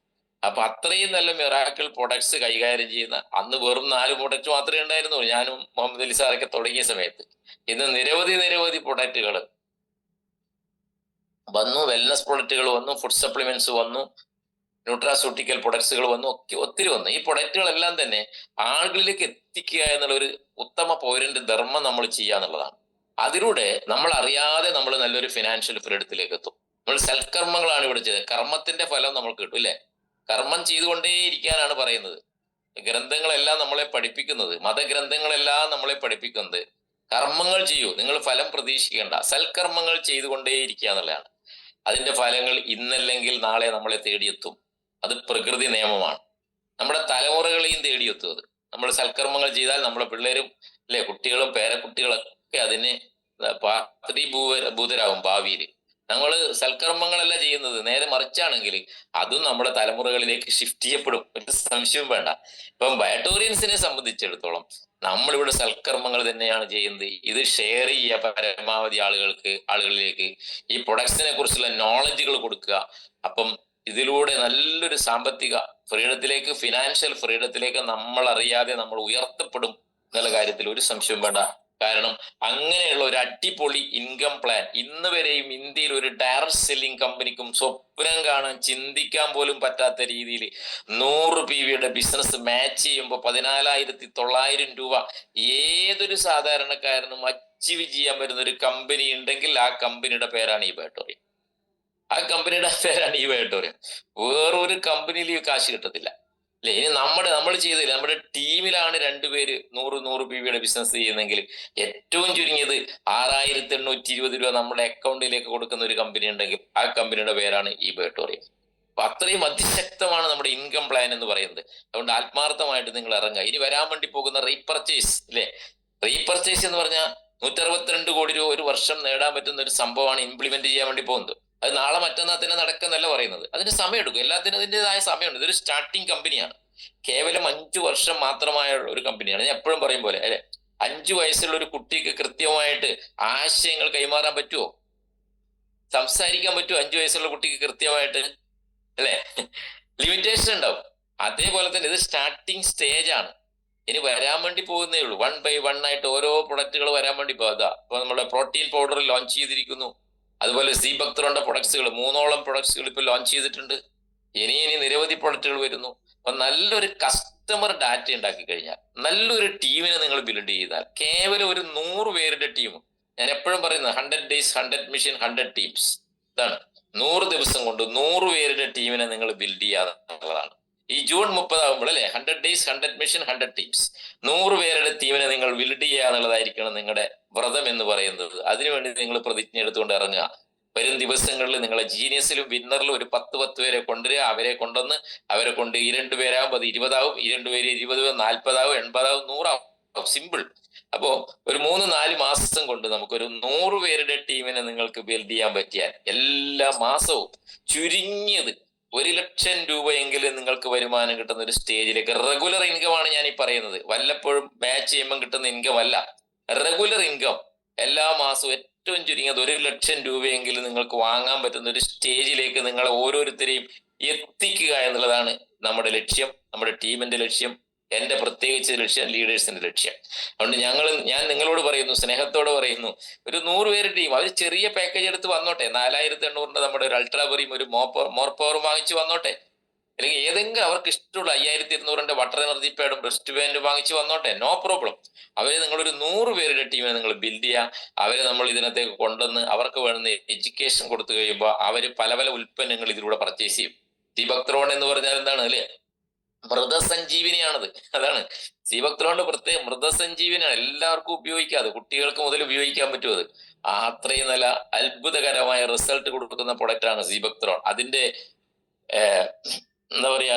അപ്പൊ അത്രയും നല്ല മിറാക്കിൾ പ്രൊഡക്ട്സ് കൈകാര്യം ചെയ്യുന്ന, അന്ന് വെറും 4 പ്രൊഡക്റ്റ് മാത്രമേ ഉണ്ടായിരുന്നുള്ളൂ ഞാനും മുഹമ്മദ് അലി സാറൊക്കെ തുടങ്ങിയ സമയത്ത്. ഇന്ന് നിരവധി പ്രൊഡക്റ്റുകൾ വന്നു, വെൽനസ് പ്രൊഡക്റ്റുകൾ വന്നു, ഫുഡ് സപ്ലിമെന്റ്സ് വന്നു, ന്യൂട്രാസ്യൂട്ടിക്കൽ പ്രൊഡക്ട്സുകൾ വന്നു, ഒത്തിരി വന്നു. ഈ പ്രൊഡക്റ്റുകളെല്ലാം തന്നെ ആളുകളിലേക്ക് എത്തിക്കുക എന്നുള്ള ഒരു ഉത്തമ പൗരന്റെ ധർമ്മം നമ്മൾ ചെയ്യുക എന്നുള്ളതാണ്. അതിലൂടെ നമ്മൾ അറിയാതെ നമ്മൾ നല്ലൊരു ഫിനാൻഷ്യൽ ഫ്രീഡത്തിലേക്ക് എത്തും. നമ്മൾ സൽക്കർമ്മങ്ങളാണ് ഇവിടെ ചെയ്തത്. കർമ്മത്തിന്റെ ഫലം നമുക്ക് കിട്ടും അല്ലെ. കർമ്മം ചെയ്തുകൊണ്ടേയിരിക്കാനാണ് പറയുന്നത്. ഗ്രന്ഥങ്ങളെല്ലാം നമ്മളെ പഠിപ്പിക്കുന്നത്, മതഗ്രന്ഥങ്ങളെല്ലാം നമ്മളെ പഠിപ്പിക്കുന്നത് കർമ്മങ്ങൾ ചെയ്യൂ, നിങ്ങൾ ഫലം പ്രതീക്ഷിക്കേണ്ട, സൽക്കർമ്മങ്ങൾ ചെയ്തുകൊണ്ടേയിരിക്കുക എന്നുള്ളതാണ്. അതിന്റെ ഫലങ്ങൾ ഇന്നല്ലെങ്കിൽ നാളെ നമ്മളെ തേടിയെത്തും. അത് പ്രകൃതി നിയമമാണ്. നമ്മുടെ തലമുറകളെയും തേടിയെത്തും അത്. നമ്മൾ സൽക്കർമ്മങ്ങൾ ചെയ്താൽ നമ്മുടെ പിള്ളേരും അല്ലെ, കുട്ടികളും പേരക്കുട്ടികളൊക്കെ അതിന് ഭൂതരാകും ഭാവിയിൽ. നമ്മൾ സൽക്കർമ്മങ്ങളല്ല ചെയ്യുന്നത്, നേരെ മറിച്ചാണെങ്കിൽ അതും നമ്മുടെ തലമുറകളിലേക്ക് ഷിഫ്റ്റ് ചെയ്യപ്പെടും, ഒരു സംശയവും വേണ്ട. ഇപ്പം ബയോട്ടോറിയൻസിനെ സംബന്ധിച്ചിടത്തോളം നമ്മളിവിടെ സൽക്കർമ്മങ്ങൾ തന്നെയാണ് ചെയ്യുന്നത്. ഇത് ഷെയർ ചെയ്യുക പരമാവധി ആളുകളിലേക്ക്, ഈ പ്രൊഡക്ട്സിനെ കുറിച്ചുള്ള നോളജുകൾ കൊടുക്കുക. അപ്പം ഇതിലൂടെ നല്ലൊരു സാമ്പത്തിക ഫ്രീഡത്തിലേക്ക്, ഫിനാൻഷ്യൽ ഫ്രീഡത്തിലേക്ക് നമ്മൾ അറിയാതെ നമ്മൾ ഉയർത്തപ്പെടും എന്നുള്ള കാര്യത്തിൽ ഒരു സംശയവും വേണ്ട. കാരണം അങ്ങനെയുള്ള ഒരു അടിപൊളി ഇൻകം പ്ലാൻ ഇന്ന് വരെയും ഇന്ത്യയിൽ ഒരു ഡയറക്ട് സെല്ലിംഗ് കമ്പനിക്കും സ്വപ്നം കാണാൻ ചിന്തിക്കാൻ പോലും പറ്റാത്ത രീതിയിൽ 100 PVയുടെ ബിസിനസ് മാച്ച് ചെയ്യുമ്പോൾ 14,900 രൂപ ഏതൊരു സാധാരണക്കാരനും അച്ചീവ് ചെയ്യാൻ പറ്റുന്ന ഒരു കമ്പനി ഉണ്ടെങ്കിൽ ആ കമ്പനിയുടെ പേരാണ് ഈ ബയോട്ടോറിയം. ആ കമ്പനിയുടെ പേരാണ് ഈ ബയോട്ടോറിയം. വേറൊരു കമ്പനിയിൽ ഈ കാശ് കിട്ടത്തില്ല അല്ലെ. ഇനി നമ്മൾ ചെയ്തില്ല, നമ്മുടെ ടീമിലാണ് 2 പേര് 100 PVയുടെ ബിസിനസ് ചെയ്യുന്നെങ്കിൽ ഏറ്റവും ചുരുങ്ങിയത് 6,820 രൂപ നമ്മുടെ അക്കൗണ്ടിലേക്ക് കൊടുക്കുന്ന ഒരു കമ്പനി ഉണ്ടെങ്കിൽ ആ കമ്പനിയുടെ പേരാണ് ഈ ബയോട്ടോറിയം. അപ്പൊ അത്രയും അതിശക്തമാണ് നമ്മുടെ ഇൻകം പ്ലാൻ എന്ന് പറയുന്നത്. അതുകൊണ്ട് ആത്മാർത്ഥമായിട്ട് നിങ്ങൾ ഇറങ്ങുക. ഇനി വരാൻ വേണ്ടി പോകുന്ന റീപർച്ചേസ് അല്ലെ, റീപർച്ചേസ് എന്ന് പറഞ്ഞാൽ 162 കോടി രൂപ ഒരു വർഷം നേടാൻ പറ്റുന്ന ഒരു സംഭവമാണ് ഇംപ്ലിമെന്റ് ചെയ്യാൻ വേണ്ടി പോകുന്നത്. അത് നാളെ മറ്റന്നാൾ തന്നെ നടക്കുന്നല്ല പറയുന്നത്, അതിന് സമയമെടുക്കും. എല്ലാത്തിനും അതിൻ്റെതായ സമയമുണ്ട്. ഇതൊരു സ്റ്റാർട്ടിങ് കമ്പനിയാണ്, കേവലം 5 വർഷം മാത്രമായ ഒരു കമ്പനിയാണ്. ഞാൻ എപ്പോഴും പറയും പോലെ അല്ലെ, 5 വയസ്സുള്ള ഒരു കുട്ടിക്ക് കൃത്യമായിട്ട് ആശയങ്ങൾ കൈമാറാൻ പറ്റുമോ? സംസാരിക്കാൻ പറ്റുമോ 5 വയസ്സുള്ള കുട്ടിക്ക് കൃത്യമായിട്ട്? അല്ലെ? ലിമിറ്റേഷൻ ഉണ്ടാവും. അതേപോലെ തന്നെ ഇത് സ്റ്റാർട്ടിങ് സ്റ്റേജ് ആണ്. ഇനി വരാൻ വേണ്ടി പോകുന്നേ ഉള്ളൂ. 1 by 1 ആയിട്ട് ഓരോ പ്രൊഡക്റ്റുകൾ വരാൻ വേണ്ടി പോകാം. ഇപ്പൊ നമ്മുടെ പ്രോട്ടീൻ പൗഡർ ലോഞ്ച് ചെയ്തിരിക്കുന്നു. അതുപോലെ സീബക്ത്രോന്റെ പ്രൊഡക്ട്സുകൾ 3ഓളം പ്രൊഡക്ട്സുകൾ ഇപ്പൊ ലോഞ്ച് ചെയ്തിട്ടുണ്ട്. ഇനി നിരവധി പ്രൊഡക്റ്റുകൾ വരുന്നു. അപ്പൊ നല്ലൊരു കസ്റ്റമർ ഡാറ്റ ഉണ്ടാക്കി കഴിഞ്ഞാൽ, നല്ലൊരു ടീമിനെ നിങ്ങൾ ബിൽഡ് ചെയ്താൽ, കേവലം ഒരു 100 പേരുടെ ടീം, ഞാൻ എപ്പോഴും പറയുന്നത് 100 days 100 mission 100 teams, ഇതാണ് 100 ദിവസം കൊണ്ട് 100 പേരുടെ ടീമിനെ നിങ്ങൾ ബിൽഡ് ചെയ്യാന്നുള്ളതാണ്. ഈ ജൂൺ 30 ആകുമ്പോൾ അല്ലെ 100 days 100 mission 100 teams, 100 പേരുടെ ടീമിനെ നിങ്ങൾ ബിൽഡ് ചെയ്യുക എന്നുള്ളതായിരിക്കണം നിങ്ങളുടെ വ്രതം എന്ന് പറയുന്നത്. അതിനുവേണ്ടി നിങ്ങൾ പ്രതിജ്ഞ എടുത്തുകൊണ്ട് ഇറങ്ങുക. വരും ദിവസങ്ങളിൽ നിങ്ങളെ ജീനിയസിലും വിന്നറിലും ഒരു 10 പേരെ കൊണ്ടുവരിക. അവരെ കൊണ്ടുവന്ന് അവരെ കൊണ്ട് 2 പേരാകുമ്പോൾ അത് 20 ആവും, 2 പേര് 20, 40 ആവും, 80 ആവും, 100 ആവും. സിമ്പിൾ. അപ്പോ ഒരു 3-4 മാസം കൊണ്ട് നമുക്കൊരു 100 പേരുടെ ടീമിനെ നിങ്ങൾക്ക് ബിൽഡ് ചെയ്യാൻ പറ്റിയാൽ എല്ലാ മാസവും ചുരുങ്ങിയത് 1 ലക്ഷം രൂപയെങ്കിലും നിങ്ങൾക്ക് വരുമാനം കിട്ടുന്ന ഒരു സ്റ്റേജിലേക്ക്, റെഗുലർ ഇൻകം ആണ് ഞാൻ ഈ പറയുന്നത്, വല്ലപ്പോഴും മാച്ച് ചെയ്യുമ്പോൾ കിട്ടുന്ന ഇൻകം അല്ല, റെഗുലർ ഇൻകം എല്ലാ മാസവും ഏറ്റവും ചുരുങ്ങിയത് 1 ലക്ഷം രൂപയെങ്കിലും നിങ്ങൾക്ക് വാങ്ങാൻ പറ്റുന്ന ഒരു സ്റ്റേജിലേക്ക് നിങ്ങളെ ഓരോരുത്തരെയും എത്തിക്കുക എന്നുള്ളതാണ് നമ്മുടെ ലക്ഷ്യം, നമ്മുടെ ടീമിന്റെ ലക്ഷ്യം, എന്റെ പ്രത്യേകിച്ച് ലക്ഷ്യം, ലീഡേഴ്സിന്റെ ലക്ഷ്യം. അതുകൊണ്ട് ഞാൻ നിങ്ങളോട് പറയുന്നു, സ്നേഹത്തോടെ പറയുന്നു, ഒരു 100 പേര് ടീം, അവർ ചെറിയ പാക്കേജ് എടുത്ത് വന്നോട്ടെ. 4800 നമ്മുടെ ഒരു അൾട്രാ ബറിയും ഒരു മോർ പവർ വാങ്ങിച്ച് വന്നോട്ടെ. അല്ലെങ്കിൽ ഏതെങ്കിലും അവർക്ക് ഇഷ്ടമുള്ള 5200 വാട്ടർ എനർജി പാഡും ബ്രസ്റ്റ് ബാൻഡും വാങ്ങിച്ച് വന്നോട്ടെ. No problem. അവരെ നിങ്ങളൊരു 100 പേരുടെ ടീമിനെ നിങ്ങൾ ബിൽഡ് ചെയ്യുക. അവരെ നമ്മൾ ഇതിനകത്തേക്ക് കൊണ്ടുവന്ന് അവർക്ക് വേണ്ടുന്ന എഡ്യൂക്കേഷൻ കൊടുത്തു കഴിയുമ്പോൾ അവർ പല പല ഉൽപ്പന്നങ്ങൾ ഇതിലൂടെ പർച്ചേസ് ചെയ്യും. സീബക്ത്രോൺ എന്ന് പറഞ്ഞാൽ എന്താണ് അല്ലെ? മൃതസഞ്ജീവിനിയാണത്. അതാണ് സീബക്ത്രോണിന്റെ പ്രത്യേകം, മൃതസഞ്ജീവിനിയാണ്. എല്ലാവർക്കും ഉപയോഗിക്കാം, അത് കുട്ടികൾക്ക് മുതൽ ഉപയോഗിക്കാൻ പറ്റും. അത് അത്രയും നല്ല അത്ഭുതകരമായ റിസൾട്ട് കൊടുക്കുന്ന പ്രൊഡക്റ്റ് ആണ് സീബക്ത്രോൺ. അതിന്റെ എന്താ പറയാ,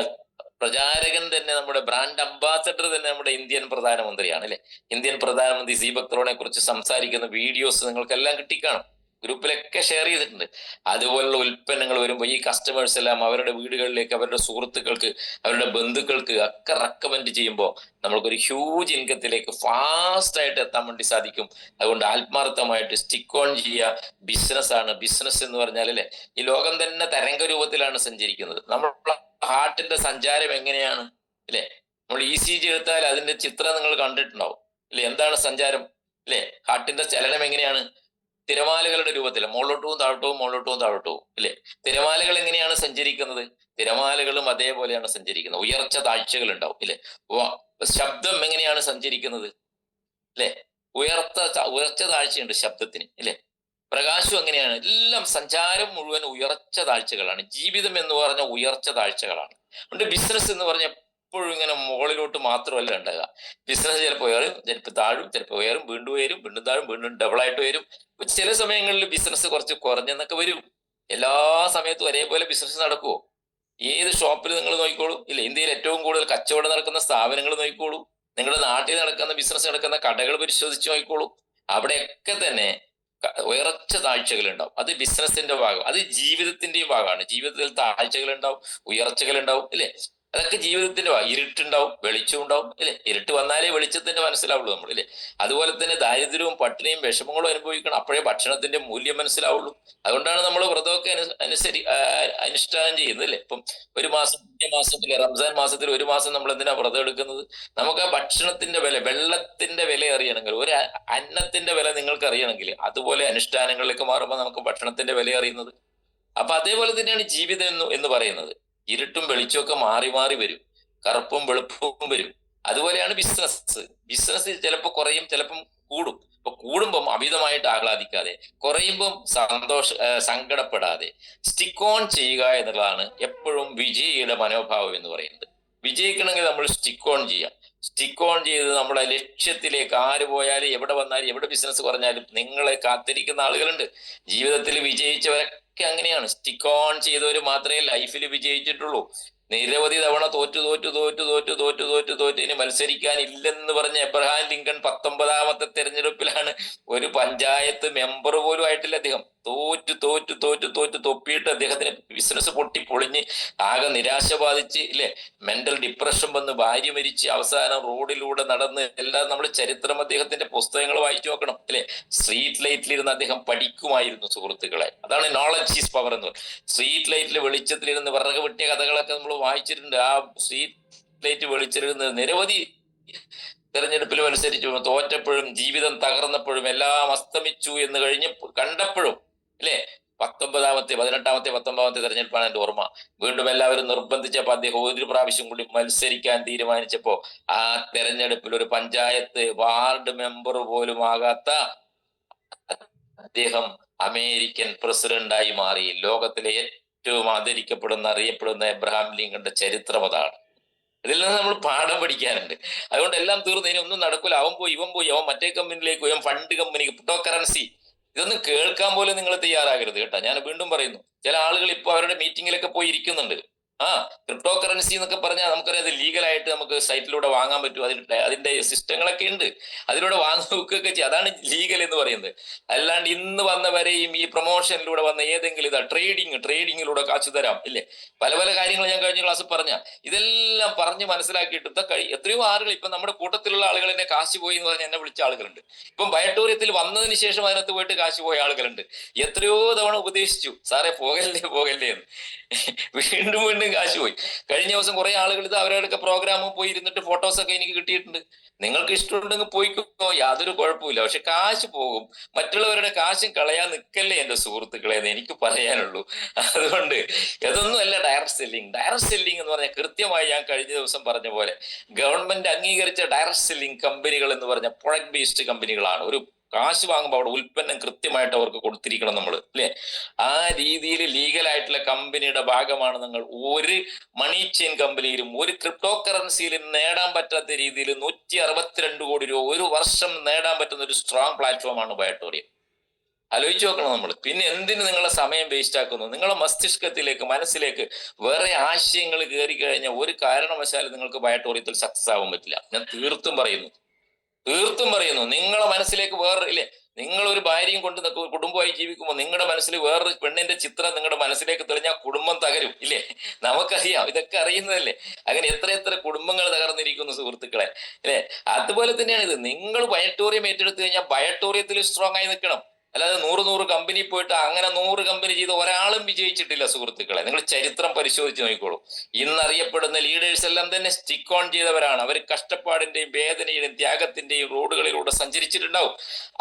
പ്രചാരകൻ തന്നെ, നമ്മുടെ ബ്രാൻഡ് അംബാസഡർ തന്നെ നമ്മുടെ ഇന്ത്യൻ പ്രധാനമന്ത്രിയാണ് അല്ലെ. ഇന്ത്യൻ പ്രധാനമന്ത്രി സീബക്ത്രോണെ കുറിച്ച് സംസാരിക്കുന്ന വീഡിയോസ് നിങ്ങൾക്കെല്ലാം കിട്ടിക്കാണും, ഗ്രൂപ്പിലൊക്കെ ഷെയർ ചെയ്തിട്ടുണ്ട്. അതുപോലുള്ള ഉൽപ്പന്നങ്ങൾ വരുമ്പോൾ ഈ കസ്റ്റമേഴ്സ് എല്ലാം അവരുടെ വീടുകളിലേക്ക്, അവരുടെ സുഹൃത്തുക്കൾക്ക്, അവരുടെ ബന്ധുക്കൾക്ക് ഒക്കെ റെക്കമെൻഡ് ചെയ്യുമ്പോൾ നമ്മൾക്കൊരു ഹ്യൂജ് ഇൻകത്തിലേക്ക് ഫാസ്റ്റ് ആയിട്ട് എത്താൻ വേണ്ടി സാധിക്കും. അതുകൊണ്ട് ആത്മാർത്ഥമായിട്ട് സ്റ്റിക്ക് ഓൺ ചെയ്യുക. ബിസിനസ് ആണ്. ബിസിനസ് എന്ന് പറഞ്ഞാൽ അല്ലെ, ഈ ലോകം തന്നെ തരംഗ രൂപത്തിലാണ് സഞ്ചരിക്കുന്നത്. നമ്മുടെ ഹാർട്ടിന്റെ സഞ്ചാരം എങ്ങനെയാണ് അല്ലെ? നമ്മൾ ECG എടുത്താൽ അതിന്റെ ചിത്രം നിങ്ങൾ കണ്ടിട്ടുണ്ടാവും അല്ലെ? എന്താണ് സഞ്ചാരം അല്ലെ? ഹാർട്ടിന്റെ ചലനം എങ്ങനെയാണ്? തിരമാലകളുടെ രൂപത്തിൽ മുകളിലോട്ടവും താഴോട്ടവും, മുകളിലോട്ടവും താഴോട്ടവും ഇല്ലേ? തിരമാലകൾ എങ്ങനെയാണ് സഞ്ചരിക്കുന്നത്? തിരമാലകളും അതേപോലെയാണ് സഞ്ചരിക്കുന്നത്. ഉയർച്ച താഴ്ചകൾ ഉണ്ടാവും ഇല്ലേ? ശബ്ദം എങ്ങനെയാണ് സഞ്ചരിക്കുന്നത് അല്ലെ? ഉയർച്ച താഴ്ചയുണ്ട് ശബ്ദത്തിന് ഇല്ലേ? പ്രകാശം എങ്ങനെയാണ്? എല്ലാം സഞ്ചാരം മുഴുവൻ ഉയർച്ച താഴ്ചകളാണ്. ജീവിതം എന്ന് പറഞ്ഞ ഉയർച്ച താഴ്ചകളാണ്. അതുകൊണ്ട് ബിസിനസ് എന്ന് പറഞ്ഞ എപ്പോഴും ഇങ്ങനെ മുകളിലോട്ട് മാത്രമല്ല ഉണ്ടാകുക. ബിസിനസ് ചിലപ്പോൾ ഉയരും, ചിലപ്പോൾ താഴും, ചിലപ്പോൾ ഉയരും, വീണ്ടും ഉയരും, വീണ്ടും താഴും, വീണ്ടും ഡബിളായിട്ട് വരും. ചില സമയങ്ങളിൽ ബിസിനസ് കുറച്ച് കുറഞ്ഞെന്നൊക്കെ വരും. എല്ലാ സമയത്തും ഒരേപോലെ ബിസിനസ് നടക്കുമോ? ഏത് ഷോപ്പിൽ നിങ്ങൾ നോക്കിക്കോളൂ ഇല്ല, ഇന്ത്യയിൽ ഏറ്റവും കൂടുതൽ കച്ചവടം നടക്കുന്ന സ്ഥാപനങ്ങൾ നോക്കിക്കോളൂ, നിങ്ങളുടെ നാട്ടിൽ നടക്കുന്ന ബിസിനസ് നടക്കുന്ന കടകൾ പരിശോധിച്ച് നോക്കിക്കോളൂ. അവിടെയൊക്കെ തന്നെ ഉയർച്ച താഴ്ചകൾ ഉണ്ടാവും. അത് ബിസിനസിന്റെ ഭാഗം, അത് ജീവിതത്തിന്റെയും ഭാഗമാണ്. ജീവിതത്തിൽ താഴ്ചകൾ ഉണ്ടാവും, ഉയർച്ചകൾ ഉണ്ടാവും ഇല്ലേ? അതൊക്കെ ജീവിതത്തിന്റെ ഇരുട്ടുണ്ടാവും, വെളിച്ചം ഉണ്ടാവും ഇല്ലേ? ഇരുട്ട് വന്നാലേ വെളിച്ചത്തിന്റെ മനസ്സിലാവുള്ളൂ നമ്മൾ ഇല്ലേ? അതുപോലെ തന്നെ ദാരിദ്ര്യവും പട്ടിണിയും വിഷമങ്ങളും അനുഭവിക്കണം, അപ്പോഴേ ഭക്ഷണത്തിന്റെ മൂല്യം മനസ്സിലാവുള്ളൂ. അതുകൊണ്ടാണ് നമ്മൾ വ്രതമൊക്കെ അനുഷ്ഠാനം ചെയ്യുന്നത് അല്ലേ? ഇപ്പം ഒരു മാസത്തിലെ റംസാൻ മാസത്തിൽ 1 മാസം നമ്മൾ എന്തിനാ വ്രതം എടുക്കുന്നത്? നമുക്ക് ആ ഭക്ഷണത്തിന്റെ വില, വെള്ളത്തിന്റെ വില അറിയണമെങ്കിൽ, ഒരു അന്നത്തിന്റെ വില നിങ്ങൾക്ക് അറിയണമെങ്കിൽ, അതുപോലെ അനുഷ്ഠാനങ്ങളിലേക്ക് മാറുമ്പോൾ നമുക്ക് ഭക്ഷണത്തിന്റെ വില അറിയുന്നത്. അപ്പൊ അതേപോലെ തന്നെയാണ് ജീവിതം എന്ന് പറയുന്നത്. ഇരുട്ടും വെളിച്ചമൊക്കെ മാറി മാറി വരും, കറുപ്പും വെളുപ്പും വരും. അതുപോലെയാണ് ബിസിനസ്. ബിസിനസ് ചിലപ്പോൾ കുറയും, ചിലപ്പം കൂടും. ഇപ്പൊ കൂടുമ്പം അമിതമായിട്ട് ആഹ്ലാദിക്കാതെ, കുറയുമ്പം സങ്കടപ്പെടാതെ സ്റ്റിക്ക് ഓൺ ചെയ്യുക എന്നുള്ളതാണ് എപ്പോഴും വിജയിയുടെ മനോഭാവം എന്ന് പറയുന്നത്. വിജയിക്കണമെങ്കിൽ നമ്മൾ സ്റ്റിക്ക് ഓൺ ചെയ്യാം. സ്റ്റിക്ക് ഓൺ ചെയ്ത് നമ്മുടെ ലക്ഷ്യത്തിലേക്ക്, ആര് പോയാലും എവിടെ വന്നാലും എവിടെ ബിസിനസ് പറഞ്ഞാലും നിങ്ങളെ കാത്തിരിക്കുന്ന ആളുകളുണ്ട്. ജീവിതത്തിൽ വിജയിച്ചവരൊക്കെ അങ്ങനെയാണ്. സ്റ്റിക്ക് ഓൺ ചെയ്തവർ മാത്രമേ ലൈഫിൽ വിജയിച്ചിട്ടുള്ളൂ. നിരവധി തവണ തോറ്റ് ഇനി മത്സരിക്കാനില്ലെന്ന് പറഞ്ഞ എബ്രഹാം ലിങ്കൺ 19ാമത്തെ തെരഞ്ഞെടുപ്പിലാണ് ഒരു പഞ്ചായത്ത് മെമ്പർ പോലും ആയിട്ടില്ല അദ്ദേഹം. തോറ്റ് തൊപ്പിയിട്ട് അദ്ദേഹത്തിന് ബിസിനസ് പൊളിഞ്ഞ് ആകെ നിരാശ ബാധിച്ച് ഇല്ലേ, മെന്റൽ ഡിപ്രഷൻ വന്ന് ഭാര്യ മരിച്ച് അവസാനം റോഡിലൂടെ നടന്ന് എല്ലാം നമ്മൾ ചരിത്രം അദ്ദേഹത്തിന്റെ പുസ്തകങ്ങൾ വായിച്ചു നോക്കണം അല്ലെ. സ്ട്രീറ്റ് ലൈറ്റിലിരുന്ന് അദ്ദേഹം പഠിക്കുമായിരുന്നു സുഹൃത്തുക്കളെ. അതാണ് നോളജ് ഈസ് പവർ എന്ന് പറയുന്നത്. സ്ട്രീറ്റ് ലൈറ്റിൽ വെളിച്ചത്തിലിരുന്ന് വിറക് വെട്ടിയ കഥകളൊക്കെ നമ്മൾ വായിച്ചിട്ടുണ്ട്. ആ സ്ട്രീറ്റ് ലൈറ്റ് വെളിച്ചിരുന്ന് നിരവധി തെരഞ്ഞെടുപ്പിൽ മത്സരിച്ചു, തോറ്റപ്പോഴും ജീവിതം തകർന്നപ്പോഴും എല്ലാം അസ്തമിച്ചു എന്ന് കണ്ടപ്പോഴും അല്ലെ, 18ാമത്തെ തെരഞ്ഞെടുപ്പാണ് എന്റെ ഓർമ്മ. വീണ്ടും എല്ലാവരും നിർബന്ധിച്ചപ്പോ അദ്ദേഹം ഒരു പ്രാവശ്യം കൂടി മത്സരിക്കാൻ തീരുമാനിച്ചപ്പോ ആ തെരഞ്ഞെടുപ്പിൽ ഒരു പഞ്ചായത്ത് വാർഡ് മെമ്പർ പോലും ആകാത്ത അദ്ദേഹം അമേരിക്കൻ പ്രസിഡന്റായി മാറി. ലോകത്തിലെ ഏറ്റവും ആദരിക്കപ്പെടുന്ന അറിയപ്പെടുന്ന എബ്രഹാം ലിങ്കന്റെ ചരിത്രം അതാണ്. ഇതിൽ നിന്ന് നമ്മൾ പാഠം പഠിക്കാനുണ്ട്. അതുകൊണ്ട് എല്ലാം തീർന്നു, ഇനി ഒന്നും നടക്കൂല, അവൻ പോയി അവൻ മറ്റേ കമ്പനിയിലേക്ക് പോയി, ഫണ്ട് കമ്പനിക്ക്, ക്രിപ്റ്റോ കറൻസി, ഇതൊന്നും കേൾക്കാൻ പോലും നിങ്ങൾ തയ്യാറാകരുത് കേട്ടോ. ഞാൻ വീണ്ടും പറയുന്നു, ചില ആളുകൾ ഇപ്പൊ അവരുടെ മീറ്റിങ്ങിലൊക്കെ പോയി ഇരിക്കുന്നുണ്ട്. ക്രിപ്റ്റോ കറൻസി എന്നൊക്കെ പറഞ്ഞാൽ നമുക്കറിയാം അത് ലീഗലായിട്ട് നമുക്ക് സൈറ്റിലൂടെ വാങ്ങാൻ പറ്റും, അതിന്റെ സിസ്റ്റങ്ങളൊക്കെ ഉണ്ട്, അതിലൂടെ വാങ്ങി വെക്കുകയൊക്കെ ചെയ്യും. അതാണ് ലീഗൽ എന്ന് പറയുന്നത്. അല്ലാണ്ട് ഇന്ന് വന്നവരെയും ഈ പ്രൊമോഷനിലൂടെ വന്ന ഏതെങ്കിലും ട്രേഡിങ്ങിലൂടെ കാശ് തരാം ഇല്ലേ, പല പല കാര്യങ്ങൾ ഞാൻ കഴിഞ്ഞ ക്ലാസ്സിൽ പറഞ്ഞ ഇതെല്ലാം പറഞ്ഞ് മനസ്സിലാക്കിയിട്ട് എത്രയോ ആളുകൾ ഇപ്പൊ നമ്മുടെ കൂട്ടത്തിലുള്ള ആളുകൾ എന്നെ കാശ് പോയി എന്ന് പറഞ്ഞ് എന്നെ വിളിച്ച ആളുകളുണ്ട്. ഇപ്പം ബയോട്ടോറിയത്തിൽ വന്നതിന് ശേഷം അതിനകത്ത് പോയിട്ട് കാശ് പോയ ആളുകളുണ്ട്. എത്രയോ തവണ ഉപദേശിച്ചു, സാറേ പോകല്ലേ എന്ന്. വീണ്ടും കാശ് പോയി. കഴിഞ്ഞ ദിവസം കുറെ ആളുകൾ ഇത് അവരുടെ പ്രോഗ്രാമിൽ പോയി ഇരുന്നിട്ട് ഫോട്ടോസൊക്കെ എനിക്ക് കിട്ടിയിട്ടുണ്ട്. നിങ്ങൾക്ക് ഇഷ്ടമുണ്ടെങ്കിൽ പോയിക്കോ, യാതൊരു കുഴപ്പമില്ല. പക്ഷെ കാശ് പോകും. മറ്റുള്ളവരുടെ കാശും കളയാൻ നിൽക്കല്ലേ എന്റെ സുഹൃത്തുക്കളെ എന്ന് എനിക്ക് പറയാനുള്ളൂ. അതുകൊണ്ട് ഇതൊന്നുമല്ല ഡയറക്ട് സെല്ലിംഗ് എന്ന് പറഞ്ഞാൽ കൃത്യമായി ഞാൻ കഴിഞ്ഞ ദിവസം പറഞ്ഞ പോലെ ഗവൺമെന്റ് അംഗീകരിച്ച ഡയറക്ട് സെല്ലിംഗ് കമ്പനികൾ എന്ന് പറഞ്ഞ പ്രൊഡക്ട് ബേസ്ഡ് കമ്പനികളാണ്. ഒരു കാശ് വാങ്ങുമ്പോൾ അവിടെ ഉൽപ്പന്നം കൃത്യമായിട്ട് അവർക്ക് കൊടുത്തിരിക്കണം നമ്മൾ അല്ലെ. ആ രീതിയിൽ ലീഗലായിട്ടുള്ള കമ്പനിയുടെ ഭാഗമാണ് നിങ്ങൾ. ഒരു മണി ചെയിൻ കമ്പനിയിലും ഒരു ക്രിപ്റ്റോ കറൻസിയിലും നേടാൻ പറ്റാത്ത രീതിയിൽ 162 കോടി രൂപ ഒരു വർഷം നേടാൻ പറ്റുന്ന ഒരു സ്ട്രോങ് പ്ലാറ്റ്ഫോമാണ് ബയോട്ടോറിയം. ആലോചിച്ച് നോക്കണം നമ്മൾ. പിന്നെ എന്തിന് നിങ്ങളെ സമയം വേസ്റ്റ് ആക്കുന്നു? നിങ്ങളെ മസ്തിഷ്കത്തിലേക്ക് മനസ്സിലേക്ക് വേറെ ആശയങ്ങൾ കയറി കഴിഞ്ഞാൽ ഒരു കാരണവശാലും നിങ്ങൾക്ക് ബയോട്ടോറിയത്തിൽ സക്സസ് ആവാൻ പറ്റില്ല. ഞാൻ തീർത്തും പറയുന്നു. നിങ്ങളെ മനസ്സിലേക്ക് ഇല്ലേ, നിങ്ങൾ ഒരു ഭാര്യയും കൊണ്ട് കുടുംബമായി ജീവിക്കുമ്പോൾ നിങ്ങളുടെ മനസ്സിൽ വേറൊരു പെണ്ണിന്റെ ചിത്രം നിങ്ങളുടെ മനസ്സിലേക്ക് തെളിഞ്ഞാൽ കുടുംബം തകരും ഇല്ലേ. നമുക്കറിയാം, ഇതൊക്കെ അറിയുന്നതല്ലേ. അങ്ങനെ എത്ര കുടുംബങ്ങൾ തകർന്നിരിക്കുന്നു സുഹൃത്തുക്കളെ അല്ലെ. അതുപോലെ തന്നെയാണ് ഇത്. നിങ്ങൾ ബയോട്ടോറിയം ഏറ്റെടുത്തു കഴിഞ്ഞാൽ ബയോട്ടോറിയത്തിൽ സ്ട്രോങ് ആയി നിൽക്കണം. അല്ലാതെ 100 കമ്പനി പോയിട്ട് അങ്ങനെ 100 കമ്പനി ചെയ്ത് ഒരാളും വിജയിച്ചിട്ടില്ല സുഹൃത്തുക്കളെ. നിങ്ങൾ ചരിത്രം പരിശോധിച്ച് നോക്കിക്കോളൂ. ഇന്നറിയപ്പെടുന്ന ലീഡേഴ്സ് എല്ലാം തന്നെ സ്റ്റിക്ക് ഓൺ ചെയ്തവരാണ്. അവർ കഷ്ടപ്പാടിന്റെയും വേദനയുടെയും ത്യാഗത്തിന്റെയും റോഡുകളിലൂടെ സഞ്ചരിച്ചിട്ടുണ്ടാവും.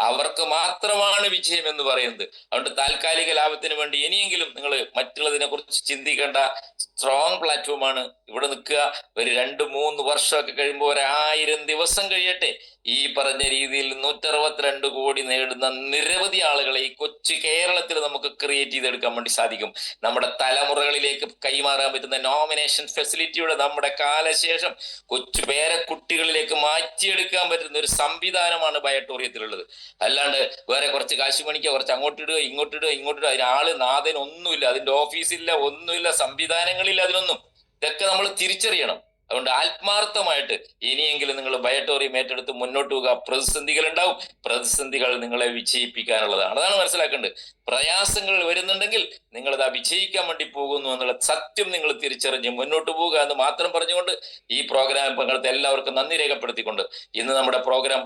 അവർക്ക് മാത്രമാണ് വിജയം എന്ന് പറയുന്നത്. അതുകൊണ്ട് താൽക്കാലിക ലാഭത്തിന് വേണ്ടി ഇനിയെങ്കിലും നിങ്ങൾ മറ്റുള്ളതിനെ കുറിച്ച് ചിന്തിക്കേണ്ട. സ്ട്രോങ് പ്ലാറ്റ്ഫോമാണ്. ഇവിടെ നിൽക്കുക. ഒരു 2-3 വർഷമൊക്കെ കഴിയുമ്പോൾ 1000 ദിവസം കഴിയട്ടെ. ഈ പറഞ്ഞ രീതിയിൽ 162 കോടി നേടുന്ന നിരവധി ആളുകളെ ഈ കൊച്ചു കേരളത്തിൽ നമുക്ക് ക്രിയേറ്റ് ചെയ്തെടുക്കാൻ വേണ്ടി സാധിക്കും. നമ്മുടെ തലമുറകളിലേക്ക് കൈമാറാൻ പറ്റുന്ന നോമിനേഷൻ ഫെസിലിറ്റിയുടെ നമ്മുടെ കാലശേഷം കൊച്ചു പേരക്കുട്ടികളിലേക്ക് മാറ്റിയെടുക്കാൻ പറ്റുന്ന ഒരു സംവിധാനമാണ് ബയോട്ടോറിയത്തിലുള്ളത്. അല്ലാണ്ട് വേറെ കുറച്ച് കാശ് പണിക്കുക, കുറച്ച് അങ്ങോട്ടിടുക ഇങ്ങോട്ടിടുക അതിനാള് നാഥൻ ഒന്നുമില്ല, അതിന്റെ ഓഫീസില്ല, ഒന്നുമില്ല, സംവിധാനങ്ങളില്ല, അതിനൊന്നും. ഇതൊക്കെ നമ്മൾ തിരിച്ചറിയണം. അതുകൊണ്ട് ആത്മാർത്ഥമായിട്ട് ഇനിയെങ്കിലും നിങ്ങൾ ബയോട്ടോറിയം ഏറ്റെടുത്ത് മുന്നോട്ട് പോകുക. പ്രതിസന്ധികൾ ഉണ്ടാവും, പ്രതിസന്ധികൾ നിങ്ങളെ വിജയിപ്പിക്കാനുള്ളതാണ്. അതാണ് മനസ്സിലാക്കേണ്ടത്. പ്രയാസങ്ങൾ വരുന്നുണ്ടെങ്കിൽ നിങ്ങളിത് വിജയിക്കാൻ വേണ്ടി പോകുന്നു എന്നുള്ള സത്യം നിങ്ങൾ തിരിച്ചറിഞ്ഞ് മുന്നോട്ട് പോവുക എന്ന് മാത്രം പറഞ്ഞുകൊണ്ട് ഈ പ്രോഗ്രാമിൽ പങ്കെടുത്ത എല്ലാവർക്കും നന്ദി രേഖപ്പെടുത്തിക്കൊണ്ട് ഇന്ന് നമ്മുടെ പ്രോഗ്രാം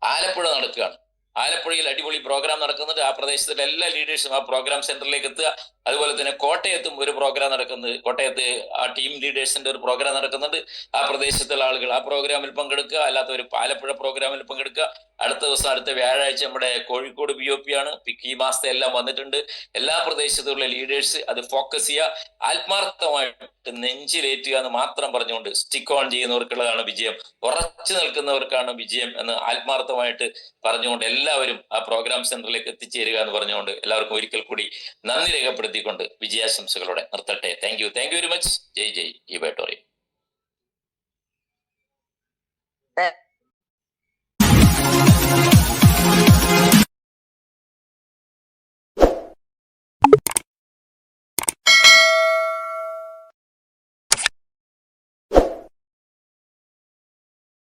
ആലപ്പുഴ നടക്കുകയാണ്. ആലപ്പുഴയിൽ അടിപൊളി പ്രോഗ്രാം നടക്കുന്നുണ്ട്. ആ പ്രദേശത്തിലെ എല്ലാ ലീഡേഴ്സും ആ പ്രോഗ്രാം സെന്ററിലേക്ക് എത്തുക. അതുപോലെ തന്നെ കോട്ടയത്തും ഒരു പ്രോഗ്രാം നടക്കുന്നത്. കോട്ടയത്ത് ആ ടീം ലീഡേഴ്സിന്റെ ഒരു പ്രോഗ്രാം നടക്കുന്നുണ്ട്. ആ പ്രദേശത്തുള്ള ആളുകൾ ആ പ്രോഗ്രാമിൽ പങ്കെടുക്കുക. അല്ലാത്തവർ ആലപ്പുഴ പ്രോഗ്രാമിൽ പങ്കെടുക്കുക. അടുത്ത ദിവസം അടുത്ത വ്യാഴാഴ്ച നമ്മുടെ കോഴിക്കോട് BOP ആണ്. ഈ മാസത്തെ എല്ലാം വന്നിട്ടുണ്ട്. എല്ലാ പ്രദേശത്തുള്ള ലീഡേഴ്സ് അത് ഫോക്കസ് ചെയ്യുക. ആത്മാർത്ഥമായിട്ട് നെഞ്ചിലേറ്റുക എന്ന് മാത്രം പറഞ്ഞുകൊണ്ട് സ്റ്റിക്ക് ഓൺ ചെയ്യുന്നവർക്കുള്ളതാണ് വിജയം, ഉറച്ചു നിൽക്കുന്നവർക്കാണ് വിജയം എന്ന് ആത്മാർത്ഥമായിട്ട് പറഞ്ഞുകൊണ്ട് എല്ലാവരും ആ പ്രോഗ്രാം സെന്ററിലേക്ക് എത്തിച്ചേരുക എന്ന് പറഞ്ഞുകൊണ്ട് എല്ലാവർക്കും ഒരിക്കൽ കൂടി നന്ദി രേഖപ്പെടുത്തിക്കൊണ്ട് വിജയാശംസകളോടെ നിർത്തട്ടെ. Thank you very much. ജയ് ഈ ബയോട്ടോറിയം.